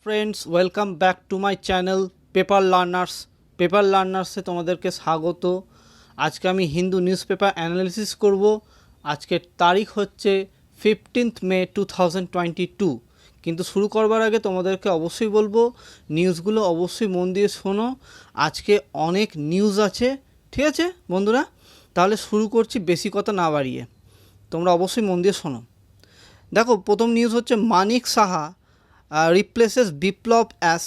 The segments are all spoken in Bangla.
Friends welcome back to my channel paper লার্নার্সে তোমাদেরকে স্বাগত। আজকে আমি হিন্দু নিউজ পেপার অ্যানালিসিস করব। আজকের তারিখ হচ্ছে 15 মে 2022। কিন্তু শুরু করবার আগে তোমাদেরকে অবশ্যই বলবো নিউজগুলো অবশ্যই মন দিয়ে শোনো। আজকে অনেক নিউজ আছে, ঠিক আছে বন্ধুরা? তাহলে শুরু করছি বেশি কথা না বাড়িয়ে, তোমরা অবশ্যই মন দিয়ে শোনো। দেখো, প্রথম নিউজ হচ্ছে Manik Saha replaces Biplab as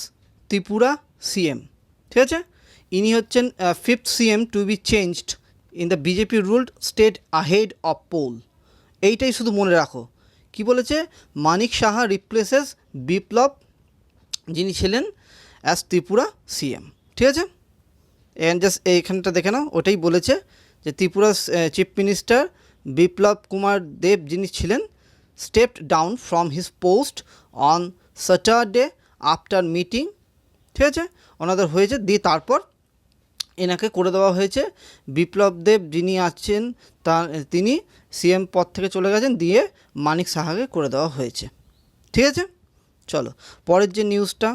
Tripura CM. ঠিক আছে, ইনি হচ্ছেন 5th CM to be changed in the BJP ruled state ahead of poll. এইটাই শুধু মনে রাখো, কি বলেছে? মানিক সাহা রিপ্লেসেস বিপ্লব, যিনি ছিলেন অ্যাজ ত্রিপুরা সিএম। ঠিক আছে, জাস্ট এইখানটা দেখে নাও, ওটাই বলেছে যে ত্রিপুরা চিফ মিনিস্টার বিপ্লব কুমার দেব, যিনি ছিলেন, stepped down from his post on Saturday after meeting। ঠিক আছে, ওনাদের হয়েছে দিয়ে তারপর এনাকে করে দেওয়া হয়েছে। বিপ্লব দেব যিনি আছেন তিনি সিএম পদ থেকে চলে গেছেন, দিয়ে মানিক সাহাকে করে দেওয়া হয়েছে। ঠিক আছে, চলো পরের যে নিউজটা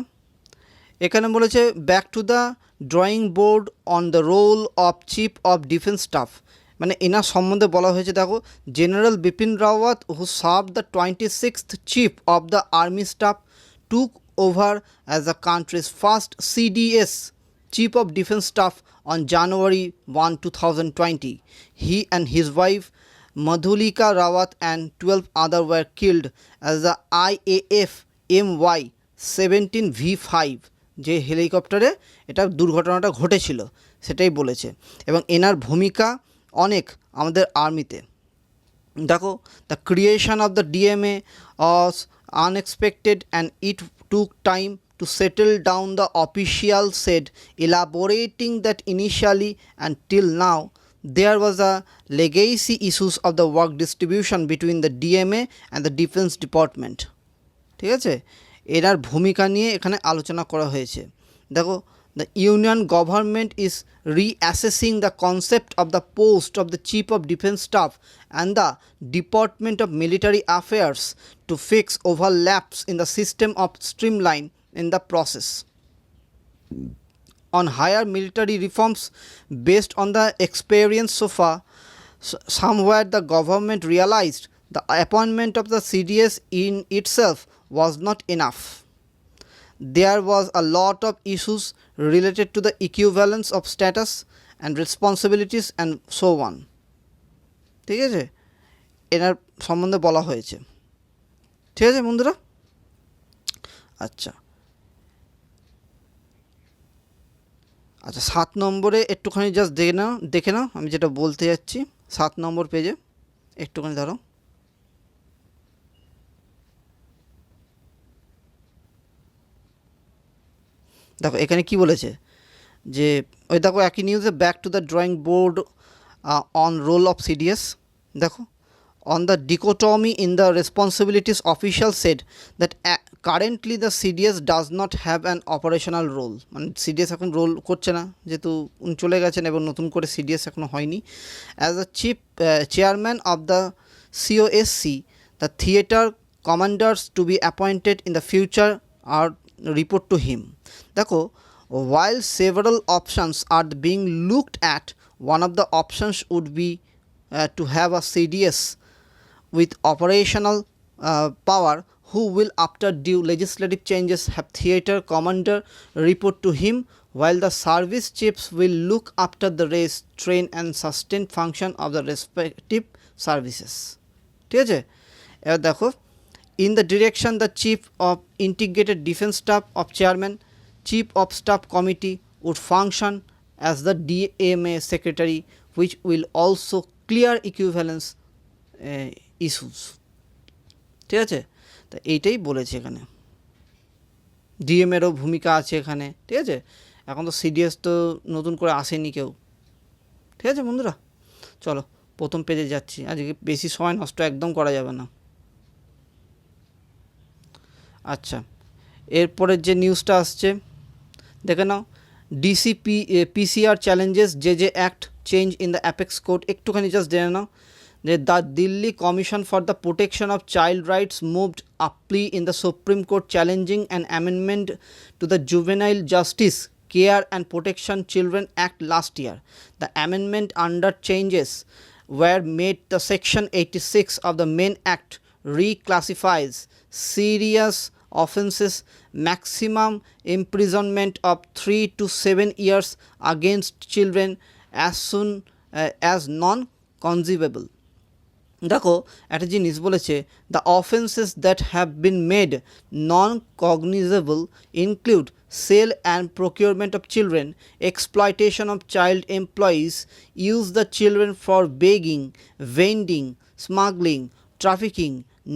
এখানে বলেছে back to the drawing board on the role of chief of defence staff. মানে এনার সম্বন্ধে বলা হয়েছে, দেখো, general Bipin Rawat who serve the 26th chief of the army staff took over as the country's first CDS chief of defence staff on January 1, 2020. He and his wife Madhulika Rawat and 12 others were killed as the IAF MY-17V5 যে হেলিকপ্টারে এটা দুর্ঘটনাটা ঘটেছিল সেটাই বলেছে। এবং এনার ভূমিকা অনেক আমাদের আর্মিতে। দেখো, the creation of the DMA was unexpected and it took time to settle down, the official said, elaborating that initially and till now there was a legacy issues of the work distribution between the DMA and the Defense Department. ঠিক আছে, এনার ভূমিকা নিয়ে এখানে আলোচনা করা হয়েছে। দেখো, the union government is reassessing the concept of the post of the Chief of Defence Staff and the Department of Military Affairs to fix overlaps in the system of streamline in the process on higher military reforms based on the experience so far. Somewhere the government realized the appointment of the CDS in itself was not enough. There was a lot of issues related to the equivalence of status and responsibilities and so on. ঠিক আছে, এনার সম্বন্ধে বলা হয়েছে। ঠিক আছে বন্ধুরা, আচ্ছা 7 নম্বরে একটুখানি জাস্ট দেখে নাও আমি যেটা বলতে যাচ্ছি। 7 নম্বর পেজে একটুখানি ধরো, দেখো এখানে কি বলেছে যে ওই দেখো একই নিউজে back to the drawing board on role of CDS. দেখো, on the dichotomy in the responsibilities, official said that currently the CDS does not have an operational role. মানে CDS এখন রোল করছে না, যেহেতু উনি চলে গেছেন এবং নতুন করে CDS এখনো হয়নি। As the chief chairman of the COSC, the theater commanders to be appointed in the future are report to him. দেখো, while several options are being looked at, one of the options would be to have a CDS with operational power who will, after due legislative changes, have theater commander report to him, while the service chiefs will look after the race, train and sustain function of the respective services. ঠিক আছে, এবার দেখো, in the direction the chief of integrated defense staff of chairman, chief of staff committee would function as the DMA secretary, which will also clear equivalence issues. ঠিক আছে, তা এইটাই বলেছে এখানে। ডিএমেরও ভূমিকা আছে এখানে। ঠিক আছে, এখন তো সিডিএস তো নতুন করে আসেনি কেউ। ঠিক আছে বন্ধুরা, চলো প্রথম পেজে যাচ্ছি, আজকে বেশি সময় নষ্ট একদম করা যাবে না। আচ্ছা, এরপরের যে নিউজটা আসছে দেখে নাও, PCR challenges J act change in the apex code. একটুখানি জাস্ট জেনে নাও, The Delhi Commission for the Protection of Child Rights moved a plea in the Supreme Court challenging an amendment to the Juvenile Justice Care and Protection Children Act last year. The amendment under changes were made the Section 86 of the main Act reclassifies serious offences maximum imprisonment of 3 to 7 years against children as soon as non-conceivable. দেখো একটা জিনিস বলেছে, the offences that have been made non cognizable include sale and procurement of children, exploitation of child employees, use the children for begging, vending, smuggling, trafficking,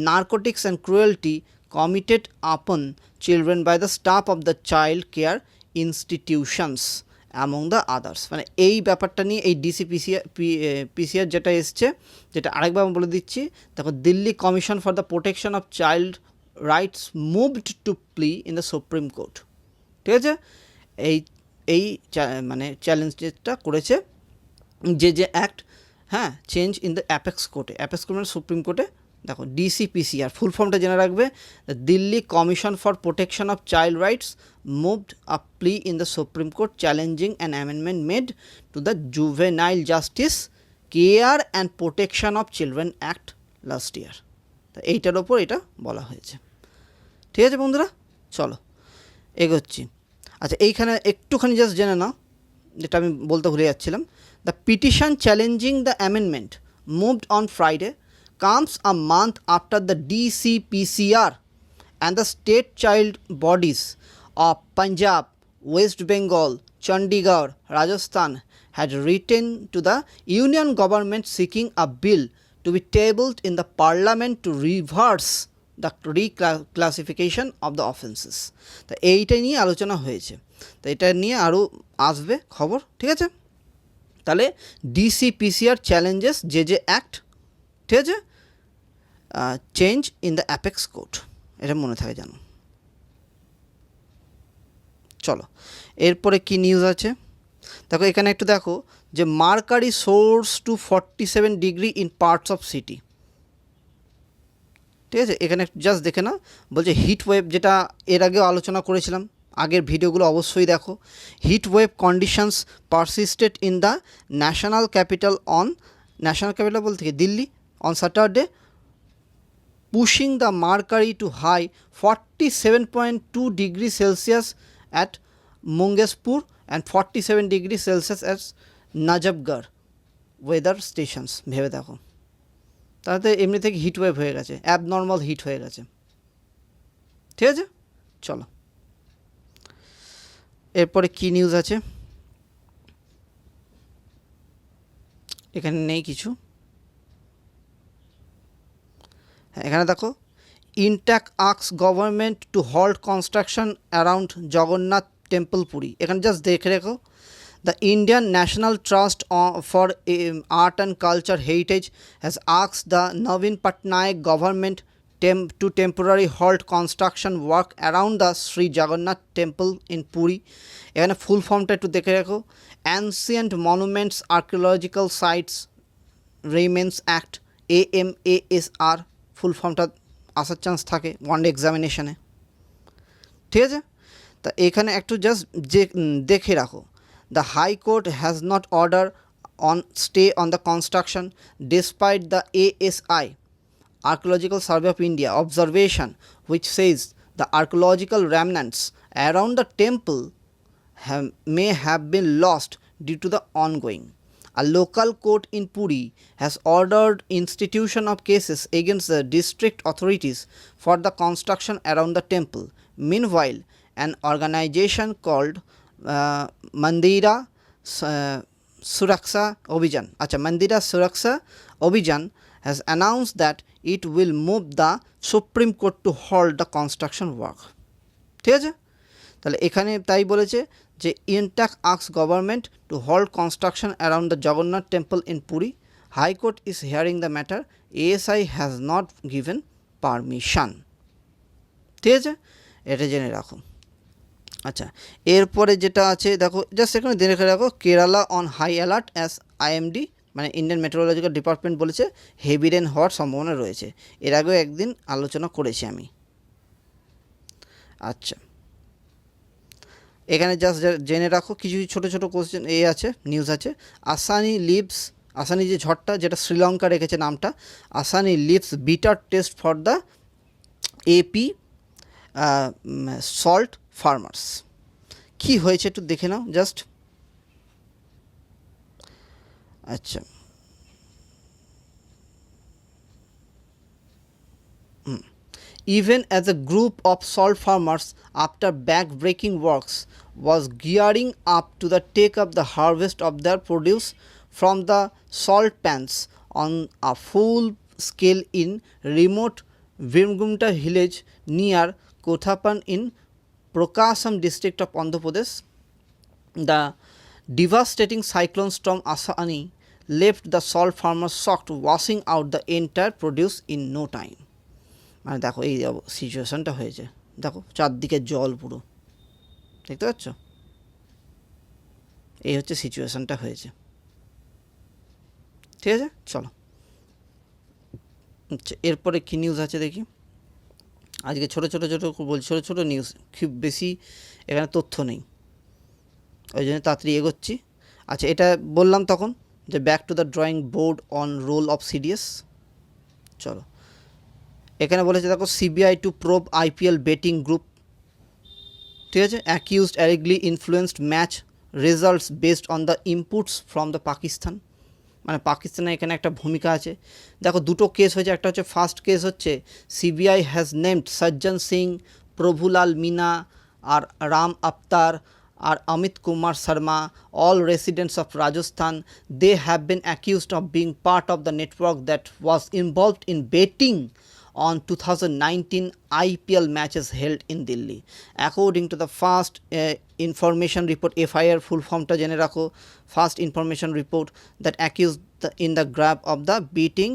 narcotics and cruelty committed upon children by the staff of the child care institutions among the others. মানে এই ব্যাপারটা নিয়ে এই পিসিআর যেটা এসছে, যেটা আরেকবার আমি বলে দিচ্ছি, দেখো Delhi commission for the protection of child rights moved to plea in the supreme court. ঠিক আছে, এই মানে চ্যালেঞ্জটা করেছে যে অ্যাক্ট, হ্যাঁ, চেঞ্জ ইন দ্য অ্যাপেক্স কোর্টে, অ্যাপেক্স কোর্ট মানে সুপ্রিম কোর্টে। দেখো ডিসিপিসিআর ফুল ফর্মটা জেনে রাখবে, the Delhi commission for protection of child rights moved a plea in the supreme court challenging an amendment made to the juvenile justice care and protection of children act last year. তো এইটার ওপর এটা বলা হয়েছে। ঠিক আছে বন্ধুরা, চলো এগোচ্ছি। আচ্ছা, এইখানে একটুখানি জাস্ট জেনে নাও, যেটা আমি বলতে ভুলে যাচ্ছিলাম। The petition challenging the amendment moved on Friday comes a month after the DCPCR and the state child bodies of Punjab, West Bengal, Chandigarh, Rajasthan had written to the union government seeking a bill to be tabled in the parliament to reverse the reclassification of the offences. তো এইটা নিয়ে আলোচনা হয়েছে, তো এটা নিয়ে আরও আসবে খবর। ঠিক আছে, তাহলে ডিসিপিসিআর চ্যালেঞ্জেস যে অ্যাক্ট, ঠিক আছে, change in the apex court, এটা মনে থাকে জানো। চলো এরপরে কি নিউজ আছে দেখো, এখানে একটু দেখো যে mercury soars to 47 degree in parts of city. ঠিক আছে, এখানে জাস্ট দেখে না, বলছে হিট ওয়েভ, যেটা এর আগেও আলোচনা করেছিলাম, আগের ভিডিওগুলো অবশ্যই দেখো। Heat wave conditions persisted in the national capital বলতে কি Delhi on Saturday, pushing the mercury to high 47.2 degrees Celsius at Mungespur and 47 degrees Celsius at Najafgarh weather stations. ভেবে দেখো, তাতে এমনি থেকে হিট ওয়েভ হয়ে গেছে, অ্যাবনর্মাল হিট হয়ে গেছে। ঠিক আছে, চলো এরপরে কি নিউজ আছে, এখানে নেই কিছু। এখানে দেখো, INTACH asks government to halt construction around Jagannath temple Puri. এখানে জাস্ট দেখে রেখো, the Indian national trust for art and culture heritage has asks the নবীন Patnaik government to temporary halt construction work around the Sri Jagannath temple in Puri. এখানে ফুল ফর্মটা একটু দেখে রাখো, ancient monuments archaeological sites remains act, AMASR ফুল ফর্মটা আসার চান্স থাকে ওয়ান ডে এক্সামিনেশানে। ঠিক আছে, তা এখানে একটু জাস্ট দেখে রাখো, the high court has not order on stay on the construction despite the ASI Archaeological Survey of India observation which says the archaeological remnants around the temple may have been lost due to the ongoing. A local court in Puri has ordered institution of cases against the district authorities for the construction around the temple. Meanwhile, an organization called Mandira Suraksha Abhijan, Mandira Suraksha Abhijan has announced that it will move the Supreme Court to halt the construction work. ঠিক আছে, তাহলে এখানে তাই বলেছে যে INTACH asks government to halt construction around the Jagannath temple in Puri, high court is hearing the matter, ASI has not given permission. ঠিক আছে, এটা জেনে রাখো। আচ্ছা, এরপরে যেটা আছে দেখো, জাস্ট এখানে দেখে রাখো, Kerala on high alert as IMD মানে ইন্ডিয়ান মেট্রোলজিক্যাল ডিপার্টমেন্ট বলেছে হেভি রেন হওয়ার সম্ভাবনা রয়েছে। এর আগেও একদিন আলোচনা করেছি আমি। আচ্ছা, এখানে জাস্ট জেনে রাখো কিছু ছোটো ছোটো কোশ্চেন আছে, নিউজ আছে। আসানি যে ঝড়টা, যেটা শ্রীলঙ্কা রেখেছে নামটা, Asani leaves bitter taste for the AP salt farmers. কি হয়েছে একটু দেখে নাও জাস্ট। আচ্ছা, even as a group of salt farmers, after back-breaking works, was gearing up to the take up the harvest of their produce from the salt pans on a full scale in remote Virgumta village near Kothapan in Prakasam district of Andhra Pradesh. The devastating cyclone storm Asani left the salt farmers shocked, washing out the entire produce in no time. মানে দেখো এই সিচুয়েশানটা হয়েছে, দেখো চারদিকে জল পুরো, দেখতে পাচ্ছ? এই হচ্ছে সিচুয়েশানটা হয়েছে। ঠিক আছে, চলো। আচ্ছা, এরপরে কী নিউজ আছে দেখি। আজকে ছোটো ছোটো বলছি, ছোটো ছোটো নিউজ, খুব বেশি এখানে তথ্য নেই, ওই জন্য তাড়াতাড়ি এগোচ্ছি। আচ্ছা, এটা বললাম তখন যে back to the drawing board on role of CDS. চলো, এখানে বলেছে দেখো CBI to probe IPL betting group. ঠিক আছে, accused allegedly influenced match results based on the inputs from the Pakistan. মানে পাকিস্তানের এখানে একটা ভূমিকা আছে। দেখো দুটো কেস হয়েছে, একটা হচ্ছে ফার্স্ট কেস হচ্ছে সিবিআই হ্যাজ নেমড সজ্জন সিং, প্রভুলাল মিনা আর রাম আফতার আর Amit Kumar Sharma, all residents of Rajasthan. They have been accused of being part of the network that was involved in betting on 2019 IPL matches held in Delhi. According to the first information report, FIR full form ta jene rakho, first information report that accused in the grab of the betting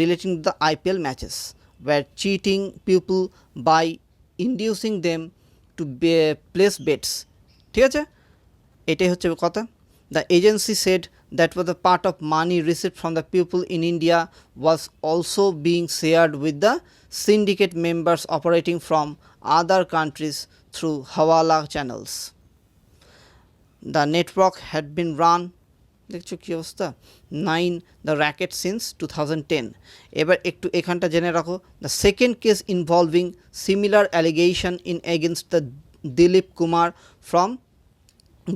relating to the IPL matches were cheating people by inducing them to place bets. ঠিক আছে, এটাই হচ্ছে কথা। The agency said that was a part of money received from the people in India was also being shared with the syndicate members operating from other countries through Hawala channels. The network had been run, দেখছো কী অবস্থা, 9 the racket since 2010. এবার একটু এখানটা জেনে রাখো, the second case involving similar allegation in against the Dilip Kumar from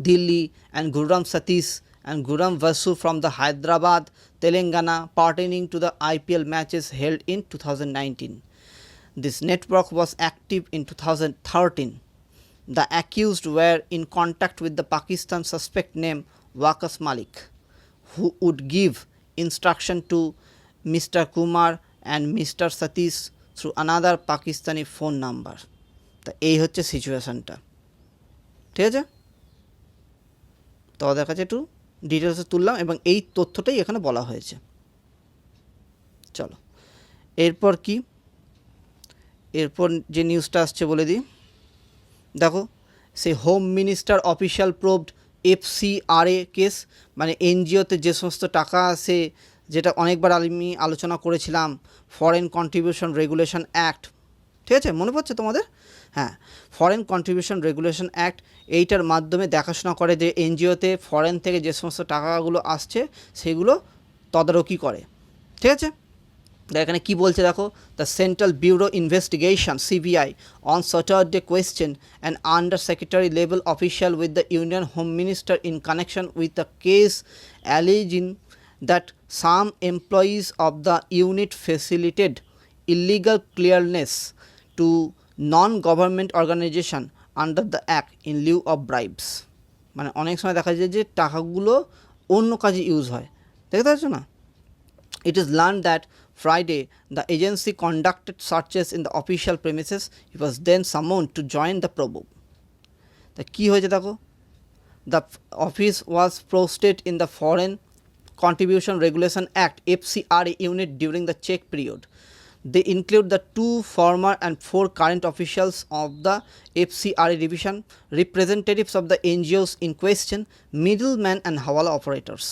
Delhi and Gurram Satish and Gurram Vasu from the Hyderabad, Telangana, pertaining to the IPL matches held in 2019. This network was active in 2013. The accused were in contact with the Pakistan suspect named Waqas Malik, who would give instruction to Mr. Kumar and Mr. Satish through another Pakistani phone number. তো এই হচ্ছে সিচুয়েশানটা। ঠিক আছে, তোমাদের কাছে একটু ডিটেলসে তুললাম এবং এই তথ্যটাই এখানে বলা হয়েছে। চলো, এরপর কি, এরপর যে নিউজটা আসছে বলে দিই। দেখো, সেই home minister official probed FCRA case, মানে এনজিওতে যে সমস্ত টাকা আসে, যেটা অনেকবার আমি আলোচনা করেছিলাম, ফরেন কন্ট্রিবিউশন রেগুলেশন অ্যাক্ট। ঠিক আছে, মনে পড়ছে তোমাদের? হ্যাঁ, ফরেন কন্ট্রিবিউশন রেগুলেশন অ্যাক্ট, এইটার মাধ্যমে দেখাশোনা করে যে এনজিওতে ফরেন থেকে যে সমস্ত টাকাগুলো আসছে সেগুলো তদারকি করে। ঠিক আছে, এখানে কি বলছে দেখো, the central bureau investigation CBI on Saturday question and under secretary level official with the union home minister in connection with the case alleging that some employees of the unit facilitated illegal clearness to non-government organization under the act in lieu of bribes. মানে অনেক সময় দেখা যায় যে টাকাগুলো অন্য কাজে ইউজ হয়, দেখতে পাচ্ছ না? It is learned that Friday the agency conducted searches in the official premises. He was then summoned to join the probe. তা কী হয়েছে দেখো, the office was posted in the Foreign Contribution Regulation Act FCRA unit during the check period. They include the 2 former and 4 current officials of the FCRA division, representatives of the NGOs in question, middlemen and hawala operators.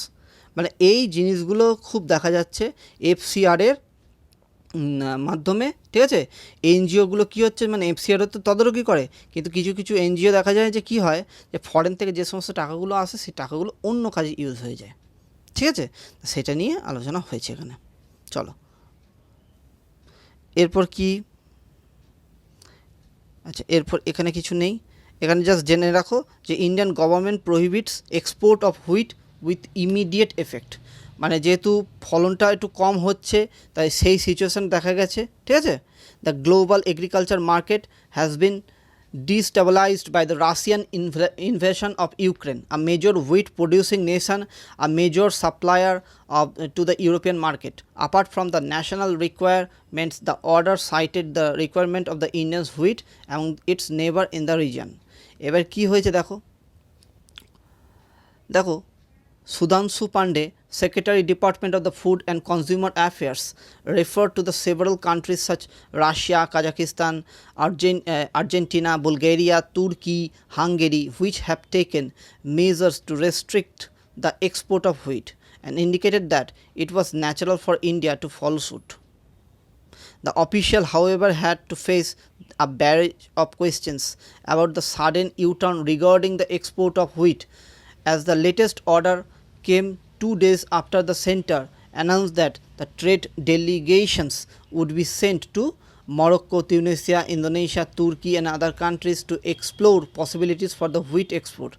মানে এই জিনিসগুলো খুব দেখা যাচ্ছে FCR এর মাধ্যমে, ঠিক আছে। এনজিওগুলো কী হচ্ছে, মানে FCR তো তদারকি করে, কিন্তু কিছু কিছু এনজিও দেখা যায় যে কী হয়, যে ফরেন থেকে যে সমস্ত টাকাগুলো আসে সেই টাকাগুলো অন্য কাজে ইউজ হয়ে যায়, ঠিক আছে। সেটা নিয়ে আলোচনা হয়েছে এখানে। চলো এরপর কি, আচ্ছা এরপর এখানে কিছু নেই, এখানে জাস্ট জেনে রাখো যে Indian government prohibits export of wheat with immediate effect. মানে যেহেতু ফলনটা একটু কম হচ্ছে তাই সেই সিচুয়েশান দেখা গেছে, ঠিক আছে। The global agriculture market has been destabilized by the Russian invasion of Ukraine, a major wheat producing nation, a major supplier to the European market. Apart from the national requirements, the order cited the requirement of the Indian wheat among its neighbor in the region. এবার কি হয়েছে দেখো, দেখো Sudhanshu Pandey, Secretary Department of the Food and Consumer Affairs, referred to the several countries such Russia, Kazakhstan, Argentina, Bulgaria, Turkey, Hungary, which have taken measures to restrict the export of wheat, and indicated that it was natural for India to follow suit. The official, however, had to face a barrage of questions about the sudden U-turn regarding the export of wheat, as the latest order came 2 days after the center announced that the trade delegations would be sent to Morocco, Tunisia, Indonesia, Turkey and other countries to explore possibilities for the wheat export.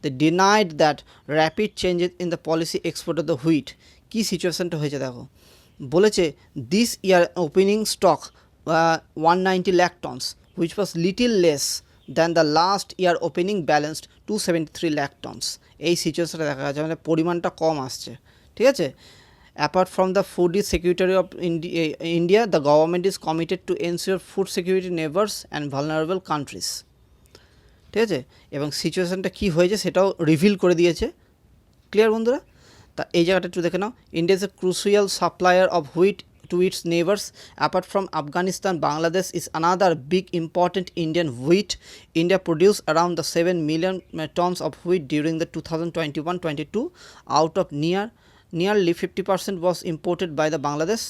They denied that rapid changes in the policy export of the wheat. কি সিচুয়েশনটা হয়েছে দেখো, বলেছে this year opening stock 190 lakh tons, which was little less than the last year opening balanced 273 lakh tons. এই সিচুয়েশনটা দেখা যাচ্ছে, মানে পরিমাণটা কম আসছে, ঠিক আছে। Apart from the food secretary of India, the government is committed to ensure food security neighbours and vulnerable countries, ঠিক আছে। এবং সিচুয়েশনটা কী হয়েছে সেটাও রিভিল করে দিয়েছে, ক্লিয়ার বন্ধুরা। তা এই জায়গাটা একটু দেখে নাও, India is a crucial supplier of wheat to its neighbors. Apart from Afghanistan, Bangladesh is another big important Indian wheat. India produced around the 7 million tons of wheat during the 2021-22. Out of nearly 50% was imported by the Bangladesh.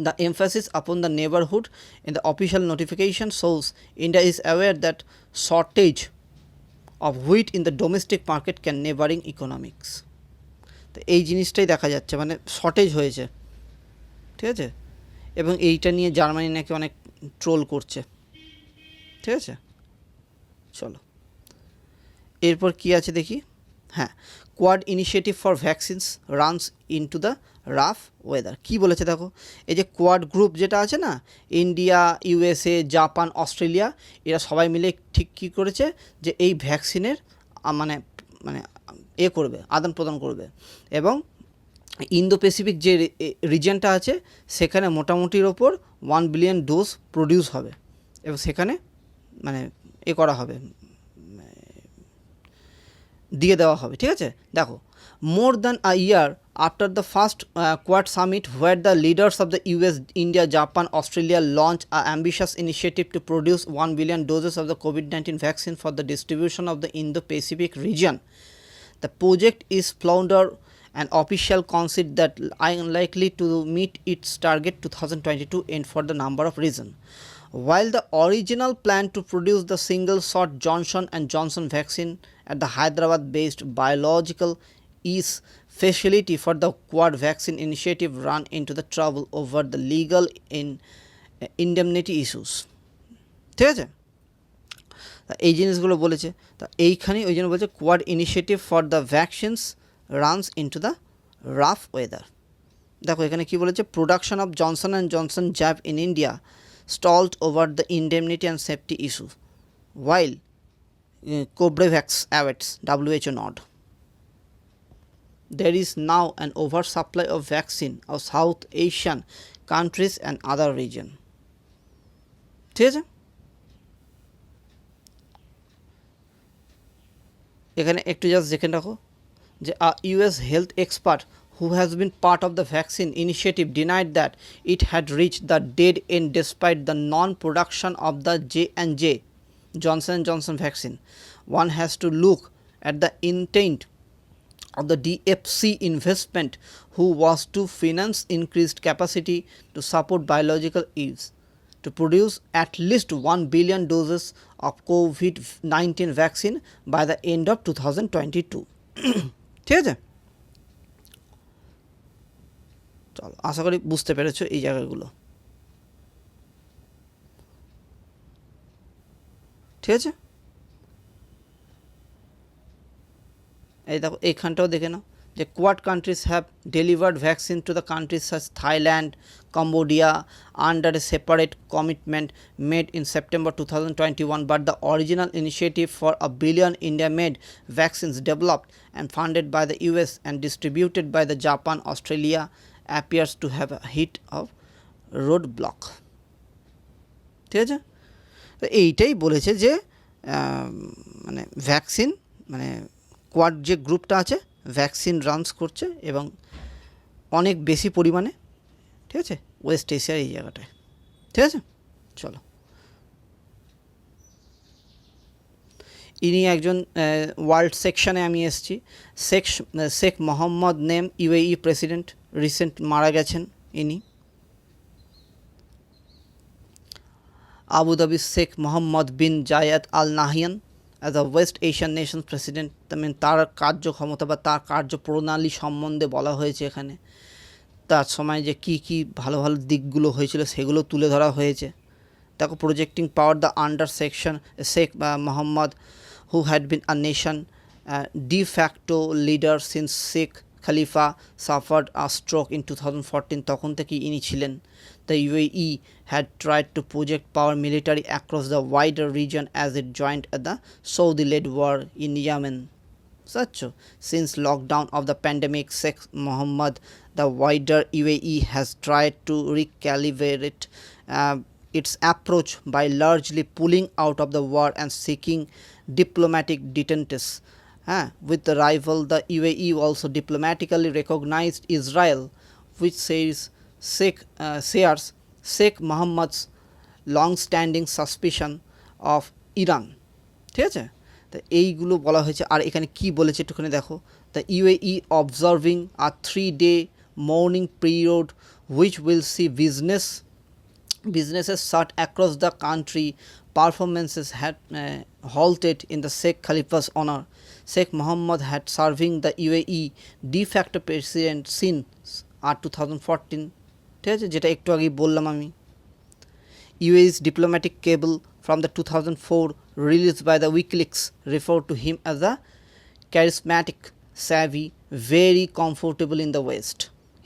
The emphasis upon the neighborhood in the official notification shows India is aware that shortage of wheat in the domestic market can neighboring economics. তো এই জিনিসটাই দেখা যাচ্ছে, মানে শর্টেজ হয়েছে, ঠিক আছে। এবং এইটা নিয়ে জার্মানি নাকি অনেক ট্রোল করছে, ঠিক আছে। চলো এরপর কি আছে দেখি, হ্যাঁ, Quad initiative for vaccines runs into the rough weather. কী বলেছে দেখো, এই যে কোয়াড গ্রুপ যেটা আছে না, ইন্ডিয়া, USA, জাপান, অস্ট্রেলিয়া, এরা সবাই মিলে ঠিক কী করেছে যে এই ভ্যাকসিনের মানে মানে করবে, আদান প্রদান করবে। এবং ইন্দো প্যাসিফিক যে রিজিয়নটা আছে সেখানে মোটামুটির ওপর 1 বিলিয়ন ডোজ প্রডিউস হবে এবং সেখানে মানে করা হবে, দিয়ে দেওয়া হবে, ঠিক আছে। দেখো, more than a year after the first quad summit where the leaders of the US, India, Japan, Australia launch a ambitious initiative to produce 1 billion doses of the COVID-19 vaccine for the distribution of the Indo-Pacific region. The project is floundered and official concede that unlikely to meet its target 2022 end for the number of reasons. While the original plan to produce the single-shot Johnson & Johnson vaccine at the Hyderabad-based biological ease facility for the Quad vaccine initiative ran into the trouble over the legal indemnity issues. ঠিক আছে, তা এই জিনিসগুলো বলেছে। তা এইখানে ওই জন্য বলছে quad initiative for the vaccines runs into the rough weather. দেখো এখানে কি বলেছে, production of Johnson and Johnson jab in India stalled over the indemnity and safety issue, while Cobravax awaits WHO nod. There is now an oversupply of vaccine of South Asian countries and other region. ঠিক আছে, এখানে একটু জাস্ট দেখে রাখো যে US health expert who has been part of the vaccine initiative denied that it had reached the dead end despite the non-production of the J&J Johnson & Johnson vaccine. One has to look at the intent of the DFC investment, who was to finance increased capacity to support biological use, to produce at least 1 billion doses of COVID-19 vaccine by the end of 2022. ঠিক আছে, চলো আশা করি বুঝতে পেরেছো এই জায়গাগুলো। ঠিক আছে, এই দেখো এইখানটাও দেখে নাও যে quad countries have delivered vaccine to the countries such Thailand, Cambodia under a separate commitment made in September 2021, but the original initiative for a billion India-made vaccines developed and funded by the US and distributed by the Japan, Australia appears to have a hit of roadblock. ঠিক আছে, তো এইটাই বলেছে যে মানে ভ্যাকসিন মানে কোয়াড যে গ্রুপটা আছে ভ্যাকসিন রানস করছে এবং অনেক বেশি পরিমাণে, ঠিক আছে, ওয়েস্ট এশিয়ার এই জায়গাটায়। ঠিক আছে, চলো ইনি একজন ওয়ার্ল্ড সেকশনে আমি এসেছি। Sheikh Mohammed name UAE president, recent মারা গেছেন ইনি। Abu Dhabi Sheikh Mohammed bin Zayed Al Nahyan as a West Asian nations president, তার কার্যক্ষমতা বা তার কার্যপ্রণালী সম্বন্ধে বলা হয়েছে এখানে। তার সময় যে কী কী ভালো ভালো দিকগুলো হয়েছিল সেগুলো তুলে ধরা হয়েছে। দেখো projecting power the under section Sheikh Mohammad who had been a nation de facto leader since Sheikh Khalifa suffered a stroke in 2014, তখন থেকেই ইনি ছিলেন। The UAE had tried to project power military across the wider region as it joined the Saudi-led war in Yemen. Since lockdown of the pandemic, Sheikh Mohammed, the wider UAE has tried to recalibrate its approach by largely pulling out of the war and seeking diplomatic detentes. With the rival, the UAE also diplomatically recognized Israel, which shares Sheikh Mohammed's long-standing suspicion of Iran. ঠিক আছে, তো এইগুলো বলা হয়েছে। আর এখানে কি বলেছে একটুখানি দেখো, the UAE observing a 3-day mourning period which will see businesses shut across the country. Performances had halted in the Sheikh Khalifa's honor. Sheikh Mohammed had serving the UAE de facto president since 2014. ঠিক আছে, যেটা একটু আগেই বললাম আমি। UAE's diplomatic cable from the 2004 released by the WikiLeaks referred to him as a charismatic, savvy, very comfortable in the West.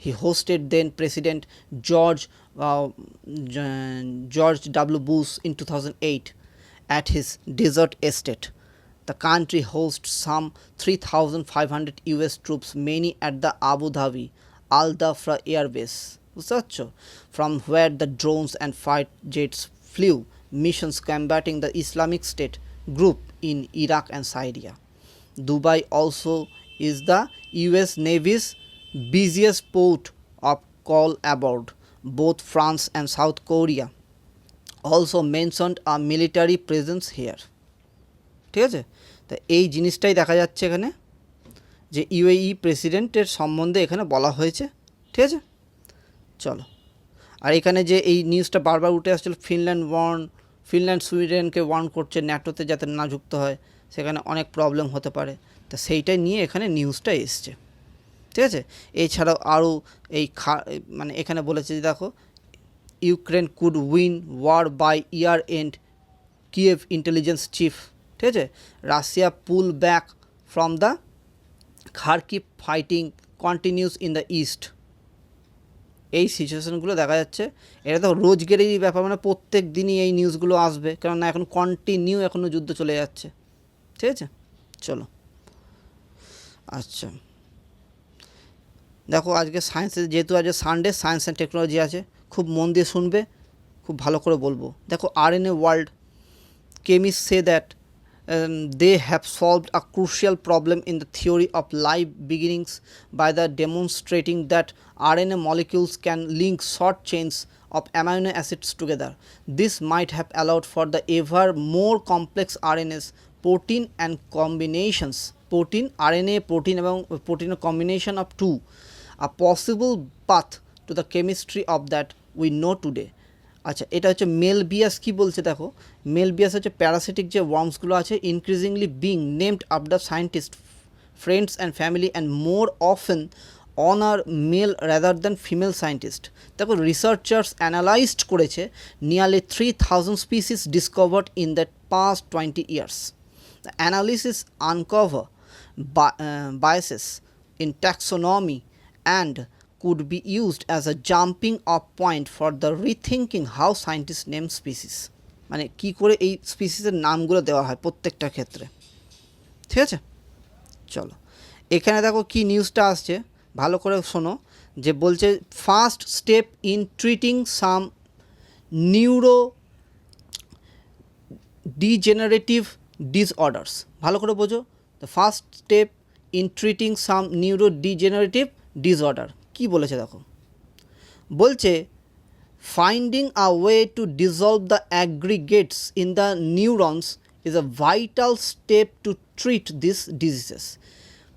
He hosted then President George W. Bush in 2008 at his desert estate. The country hosts some 3,500 US troops, many at the Abu Dhabi Al Dhafra Air Base, from where the drones and fight jets flew missions combating the Islamic State group in Iraq and Syria. Dubai also is the US Navy's busiest port of call aboard. Both France and South Korea also mentioned a military presence here. ঠিক আছে, তো এই জিনিসটাই দেখা যাচ্ছে এখানে যে ইউএই প্রেসিডেন্টের সম্বন্ধে এখানে বলা হয়েছে। ঠিক আছে, চলো আর এখানে যে এই নিউজটা বারবার উঠে আসছিল, ফিনল্যান্ড সুইডেনকে ওয়ার্ন করছে ন্যাটোতে যাতে না যুক্ত হয়, সেখানে অনেক প্রবলেম হতে পারে, তো সেইটাই নিয়ে এখানে নিউজটা এসছে। ঠিক আছে, এছাড়াও আরও এই মানে এখানে বলেছে যে দেখো Ukraine could win war by year end, Kyiv intelligence chief. ঠিক আছে, Russia pull back from the Kharkiv, fighting continues in the east. এই সিচুয়েশনগুলো দেখা যাচ্ছে। এটা তো রোজগেরই ব্যাপার, মানে প্রত্যেক দিনই এই নিউজগুলো আসবে, কেননা এখন কন্টিনিউ এখনও যুদ্ধ চলে যাচ্ছে। ঠিক আছে, চলো আচ্ছা দেখো আজকে সায়েন্সে, যেহেতু আজকে সানডে, সায়েন্স অ্যান্ড টেকনোলজি আছে, খুব মন দিয়ে শুনবে, খুব ভালো করে বলবো। দেখো RNA world chemists say that they have solved a crucial problem in the theory of life beginnings by the demonstrating that RNA molecules can link short chains of amino acids together. This might have allowed for the ever more complex RNAs, protein and combinations, protein RNA protein এবং protein combination of two, a possible path to the chemistry of that we know today. আচ্ছা, এটা হচ্ছে মেলবিয়াস কি বলছে দেখো, মেলবিয়াস হচ্ছে প্যারাসিটিক যে ওয়ার্মসগুলো আছে increasingly being named after scientist, friends and family, and more often honor male rather than female scientist. দেখো রিসার্চার্স অ্যানালাইজড করেছে nearly 3000 species discovered in the past 20 years. The analysis uncover biases in taxonomy and could be used as a jumping off point for the rethinking how scientists name species. মানে কি করে এই স্পিসিসের নামগুলো দেওয়া হয় প্রত্যেকটা ক্ষেত্রে, ঠিক আছে। চলো এখানে দেখো কি নিউজটা আসছে, ভালো করে শোনো, যে বলছে first step in treating some neuro degenerative disorders. ভালো করে বোঝো, the first step in treating some neuro degenerative disorder কি বলেছে দেখো, বলছে finding a way to dissolve the aggregates in the neurons is a vital step to treat this diseases.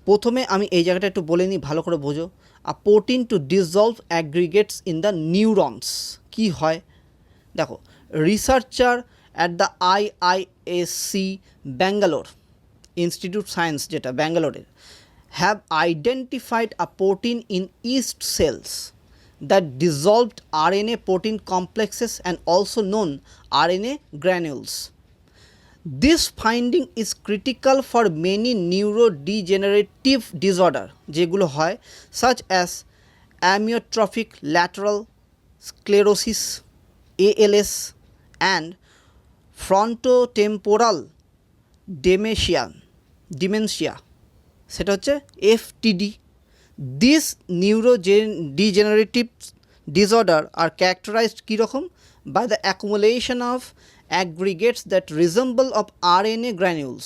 প্রথমে আমি এই জায়গাটা একটু বলে নিই, ভালো করে বোঝো। A protein to dissolve aggregates in the neurons কী হয় দেখো, researcher at the IISc Bangalore institute science, যেটা ব্যাঙ্গালোরের, have identified a protein in yeast cells that dissolved RNA protein complexes and also known RNA granules. This finding is critical for many neurodegenerative disorder যেগুলো হয় such as amyotrophic lateral sclerosis ALS and frontotemporal dementia সেটা হচ্ছে FTD. These neurodegenerative disorder are characterized কীরকম by the accumulation of aggregates that resemble of RNA granules.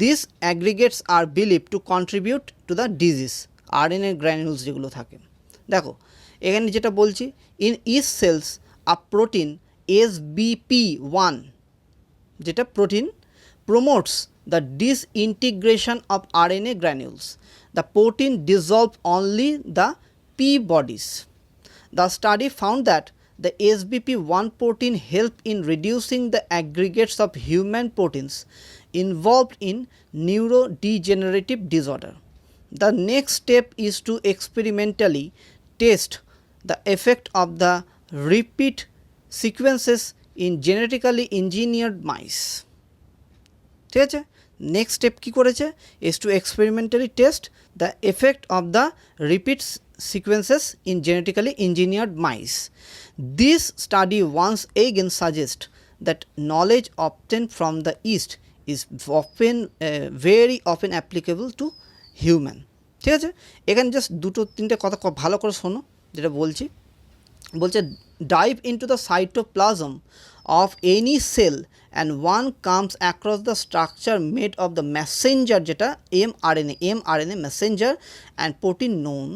These aggregates are believed to contribute to the disease. RNA granules যেগুলো থাকে দেখো এখানে যেটা বলছি, in each cells a protein SBP1 যেটা protein promotes the disintegration of RNA granules. The protein dissolves only the P bodies. The study found that the SBP1 protein helped in reducing the aggregates of human proteins involved in neurodegenerative disorder. The next step is to experimentally test the effect of the repeat sequences in genetically engineered mice. ঠিক আছে, নেক্সট স্টেপ কী করেছে, is to experimentally test the effect of the repeat sequences in genetically engineered mice. This study once again suggests that knowledge obtained from the East is often very often applicable to human. ঠিক আছে, এখানে জাস্ট দুটো তিনটে কথা ভালো করে শোনো, যেটা বলছে dive into the cytoplasm of any cell and one comes across the structure made of the messenger যেটা mRNA messenger and protein known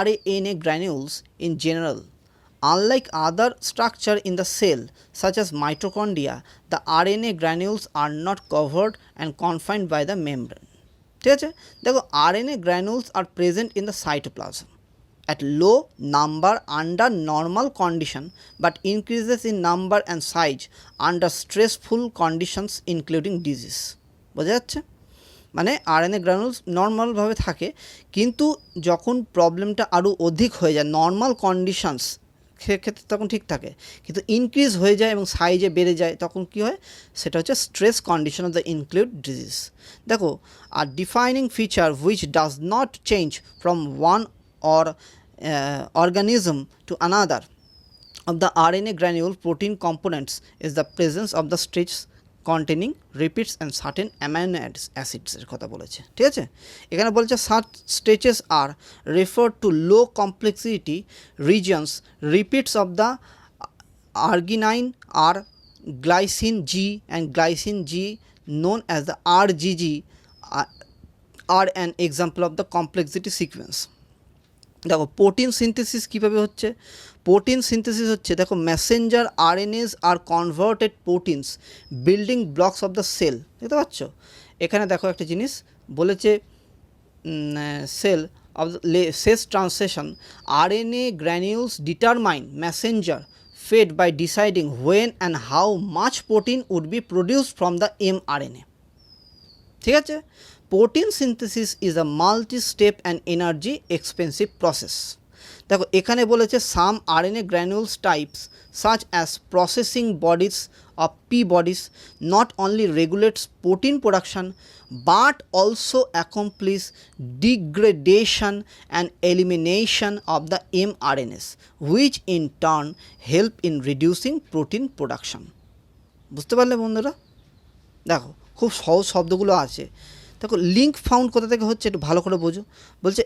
RNA granules in general. Unlike other structure in the cell such as mitochondria, the RNA granules are not covered and confined by the membrane. ঠিক আছে, দেখো RNA granules are present in the cytoplasm at low number under normal condition but increases in number and size under stressful conditions including disease. বোঝা যাচ্ছে, মানে RNA গ্রানুলস নর্মালভাবে থাকে, কিন্তু যখন প্রবলেমটা আরও অধিক হয়ে যায় নর্মাল কন্ডিশনস সেক্ষেত্রে তখন ঠিক থাকে, কিন্তু ইনক্রিজ হয়ে যায় এবং সাইজে বেড়ে যায় তখন কী হয়, সেটা হচ্ছে stress condition of the include disease. দেখো আর defining feature which does not change from one or organism to another of the RNA granule protein components is the presence of the stretches containing repeats and certain amino acids এর কথা বলেছে। ঠিক আছে, এখানে বলছে such stretches are referred to low complexity regions. Repeats of the arginine are glycine G and glycine G known as the RGG are an example of the complexity sequence. দেখো প্রোটিন সিনথেসিস কীভাবে হচ্ছে, প্রোটিন সিনথেসিস হচ্ছে দেখো messenger RNAs are converted proteins building blocks of the cell, দেখতে পাচ্ছ এখানে দেখো একটা জিনিস বলেছে সেল of the শেষ translation RNA granules determine messenger fate by deciding when and how much protein would be produced from the mRNA, ঠিক আছে। Protein synthesis is a multi step and energy expensive process. দেখো এখানে বলেছে some RNA granules types such as processing bodies of P bodies not only regulates protein production but also accomplish degradation and elimination of the mRNAs which in turn help in reducing protein production। বুঝতে পারলে বন্ধুরা? দেখো খুব সহজ শব্দগুলো আছে। দেখো লিঙ্ক ফাউন্ড কোথা থেকে হচ্ছে একটু ভালো করে বোঝো। বলছে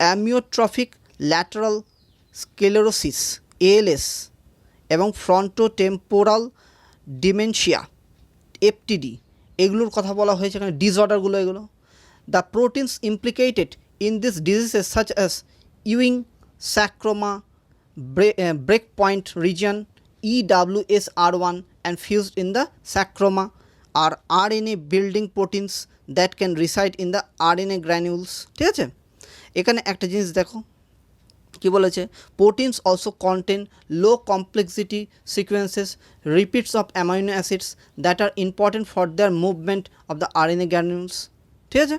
অ্যামিওট্রফিক ল্যাটারাল স্ক্লেরোসিস ALS এবং ফ্রন্টোটেম্পোরাল ডিমেনশিয়া FTD এগুলোর কথা বলা হয়েছে এখানে, ডিসঅর্ডারগুলো এগুলো। The proteins implicated in this diseases such as Ewing sarcoma break point region EWSR1 and fused in the sarcoma are RNA building proteins that can reside in the RNA granules, ঠিক আছে। এখানে একটা জিনিস দেখো কি বলেছে, proteins also contain low complexity sequences repeats of amino acids that are important for their movement of the RNA granules, ঠিক আছে।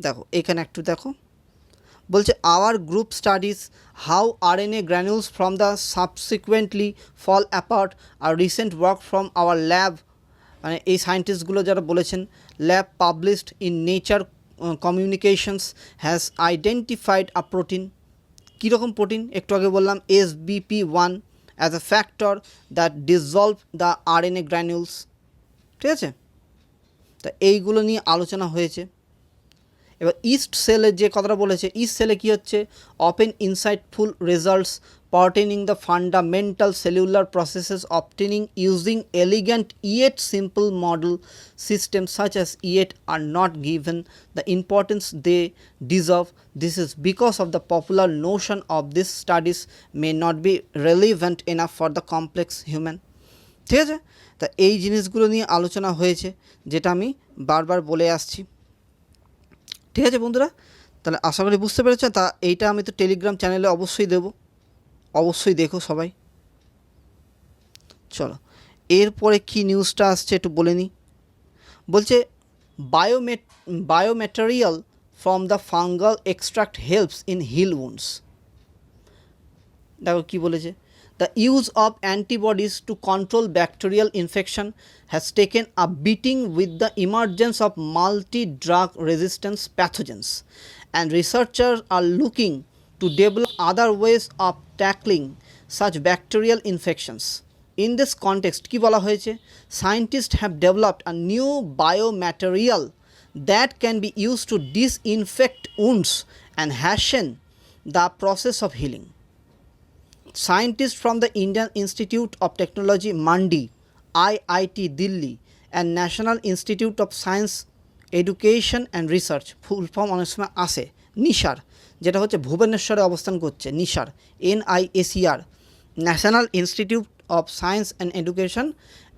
দেখো এখানে একটু দেখো বলছে our group studies how RNA granules from the subsequently fall apart are recent work from our lab, মানে এই সায়েন্টিস্টগুলো যারা বলেছেন lab published in nature communications has identified a protein, কীরকম প্রোটিন একটু আগে বললাম SBP1 as a factor that dissolve the RNA গ্র্যানুলস, ঠিক আছে। তা এইগুলো নিয়ে আলোচনা হয়েছে। এবার ইস্ট সেলের যে কথাটা বলেছে, ইস্ট সেলে কী হচ্ছে, open insightful results pertaining the fundamental cellular processes obtaining using elegant yet simple model systems such as yet are not given the importance they deserve. This is because of the popular notion of these studies may not be relevant enough for the complex human, ঠিক আছে। তা এই জিনিসগুলো নিয়ে আলোচনা হয়েছে যেটা আমি বারবার বলে আসছি, ঠিক আছে বন্ধুরা। তাহলে আশা করি বুঝতে পেরেছ। তা এইটা আমি তো টেলিগ্রাম চ্যানেলে অবশ্যই দেবো, অবশ্যই দেখো সবাই। চলো এরপরে কি নিউজটা আসছে একটু বলে নিই। বলছে biomaterial from the fungal extract helps in heal wounds. দেখো কি বলেছে, the use of antibodies to control bacterial infection has taken a beating with the emergence of multi drug resistance pathogens and researchers are looking to develop other ways of tackling such bacterial infections. In this context কি বলা হয়েছে, scientists have developed a new biomaterial that can be used to disinfect wounds and hasten the process of healing. Scientists from the Indian Institute of Technology Mandi, IIT Delhi and National Institute of Science Education and Research, full form অনেক সময় আসে নিশার, যেটা হচ্ছে ভুবনেশ্বরে অবস্থান করছে, নিশার NISER national institute of science and education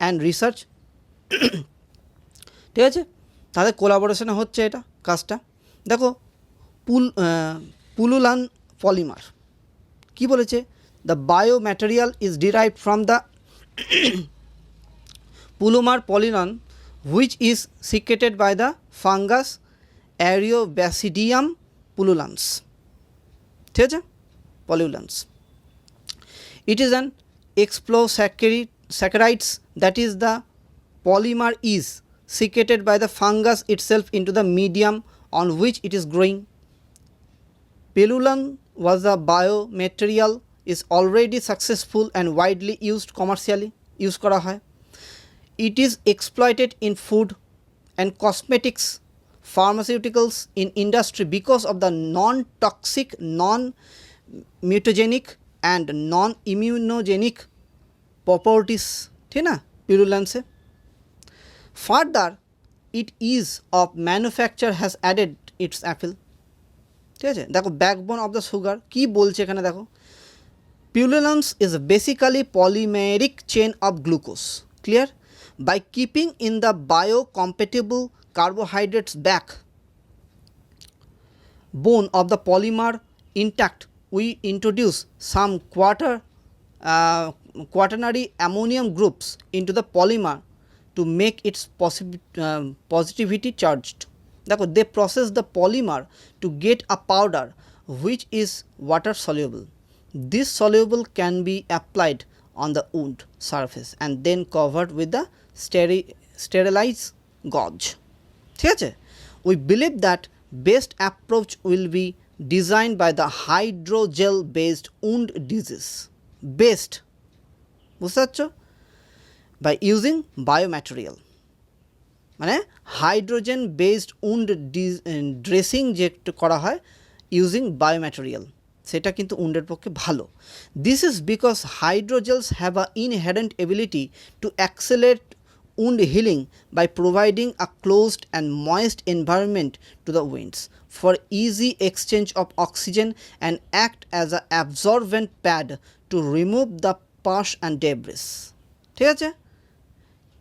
and research, ঠিক আছে। তাদের কোলাবোরেশনে হচ্ছে এটা কাজটা। দেখো পুলুলান পলিমার কি বলেছে, the bio material is derived from the polymer pullulan which is secreted by the fungus Aureobasidium pullulans, ঠিক আছে, পলিউলান্স। It is an explosaccharides that is the polymer is secreted by the fungus itself into the medium on which it is growing. Pellulan was the biomaterial is already successful and widely used commercially, use করা হয়। It is exploited in food and cosmetics, pharmaceuticals, in industry because of the non-toxic, non-mutagenic and non-immunogenic properties, ঠিক না পিরুল্যান্সে। Further, it ease of manufacture has added its appeal, ঠিক আছে। দেখো ব্যাকবোন অফ দ্য সুগার কী বলছে এখানে দেখো, Pullulance is basically polymeric chain of glucose. Clear? By keeping in the biocompatible carbohydrates backbone of the polymer intact, we introduce some quaternary ammonium groups into the polymer to make its positivity charged. দেখো they process the polymer to get a powder which is water soluble. This soluble can be applied on the wound surface and then covered with the sterilized gauze. ঠিক আছে। We believe that best approach will be designed by the hydrogel based wound disease. Best বুঝতে পারছো, by using biomaterial, মানে হাইড্রোজেন বেসড উন্ড ড্রেসিং যে করা হয় ইউজিং বায়োম্যাটেরিয়াল, সেটা কিন্তু উন্ডের পক্ষে ভালো। This is because hydrogels have a inherent ability to accelerate wound healing by providing a closed and moist environment to the wounds for easy exchange of oxygen and act as an absorbent pad to remove the pus and debris. ঠিক আছে।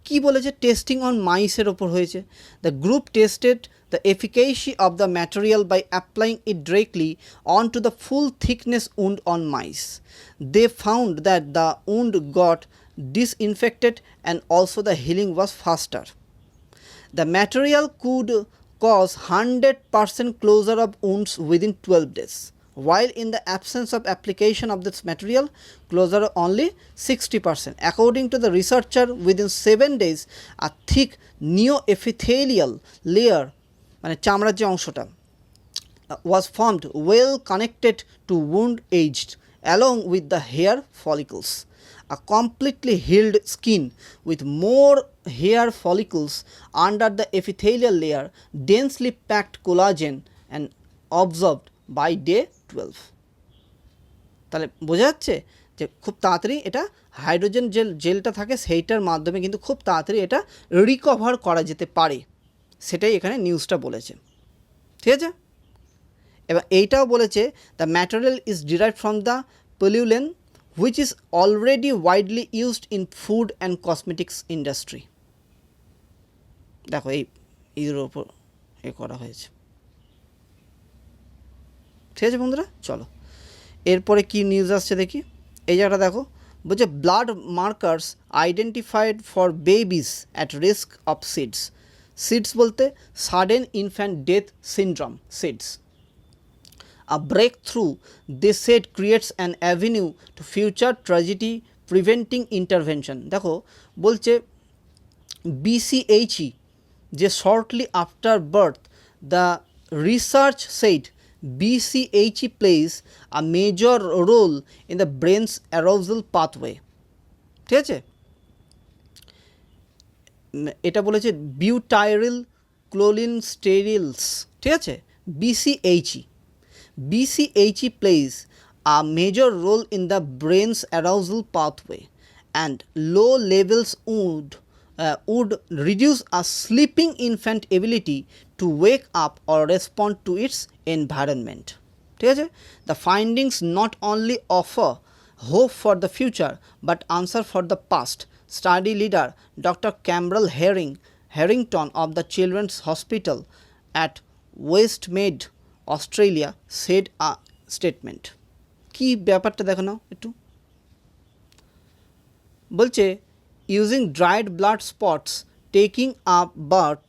কি বলেছে, টেস্টিং অন মাইসের ওপর হয়েছে। The group tested the efficacy of the material by applying it directly on to the full thickness wound on mice. They found that the wound got disinfected and also the healing was faster. The material could cause 100% closure of wounds within 12 days, while in the absence of application of this material, closure only 60%. According to the researcher, within 7 days, a thick neoepithelial layer, মানে চামড়ার যে অংশটা, was formed well connected to wound edge along with the hair follicles. A completely healed skin with more hair follicles under the epithelial layer, densely packed collagen and absorbed by day 12. তাহলে বোঝা যাচ্ছে যে খুব তাড়াতাড়ি এটা হাইড্রোজেন জেলটা থাকে সেইটার মাধ্যমে কিন্তু খুব তাড়াতাড়ি এটা রিকভার করা যেতে পারে, সেটাই এখানে নিউজটা বলেছে। ঠিক আছে। এবার এইটাও বলেছে the material is derived from the polyulene which is already widely used in food and cosmetics industry. দেখো এর উপর করা হয়েছে। ঠিক আছে বন্ধুরা, চলো এরপরে কি নিউজ আসছে দেখি। এই জায়গাটা দেখো, বলছে blood markers identified for babies at risk of SIDS. SIDS বলতে sudden infant death syndrome, SIDS. A breakthrough, they said, creates an avenue to future tragedy preventing intervention. দেখো বলছে BCHE যে shortly after birth, the research said BCHE plays a major role in the brain's arousal pathway. ঠিক আছে। এটা বলেছে বিউটাইরিল ক্লোলিনস্টেরিলস, ঠিক আছে, BCHE. BCHE plays a major role in the brain's arousal pathway, and low levels would reduce a sleeping infant ability to wake up or respond to its environment. ঠিক আছে। The findings not only offer hope for the future but answer for the past. Study leader Dr. Campbell Harrington of the Children's Hospital at Westmead, Australia said a statement. কি ব্যাপারটা দেখো নাও একটু। বলছে using dried blood spots taking up birth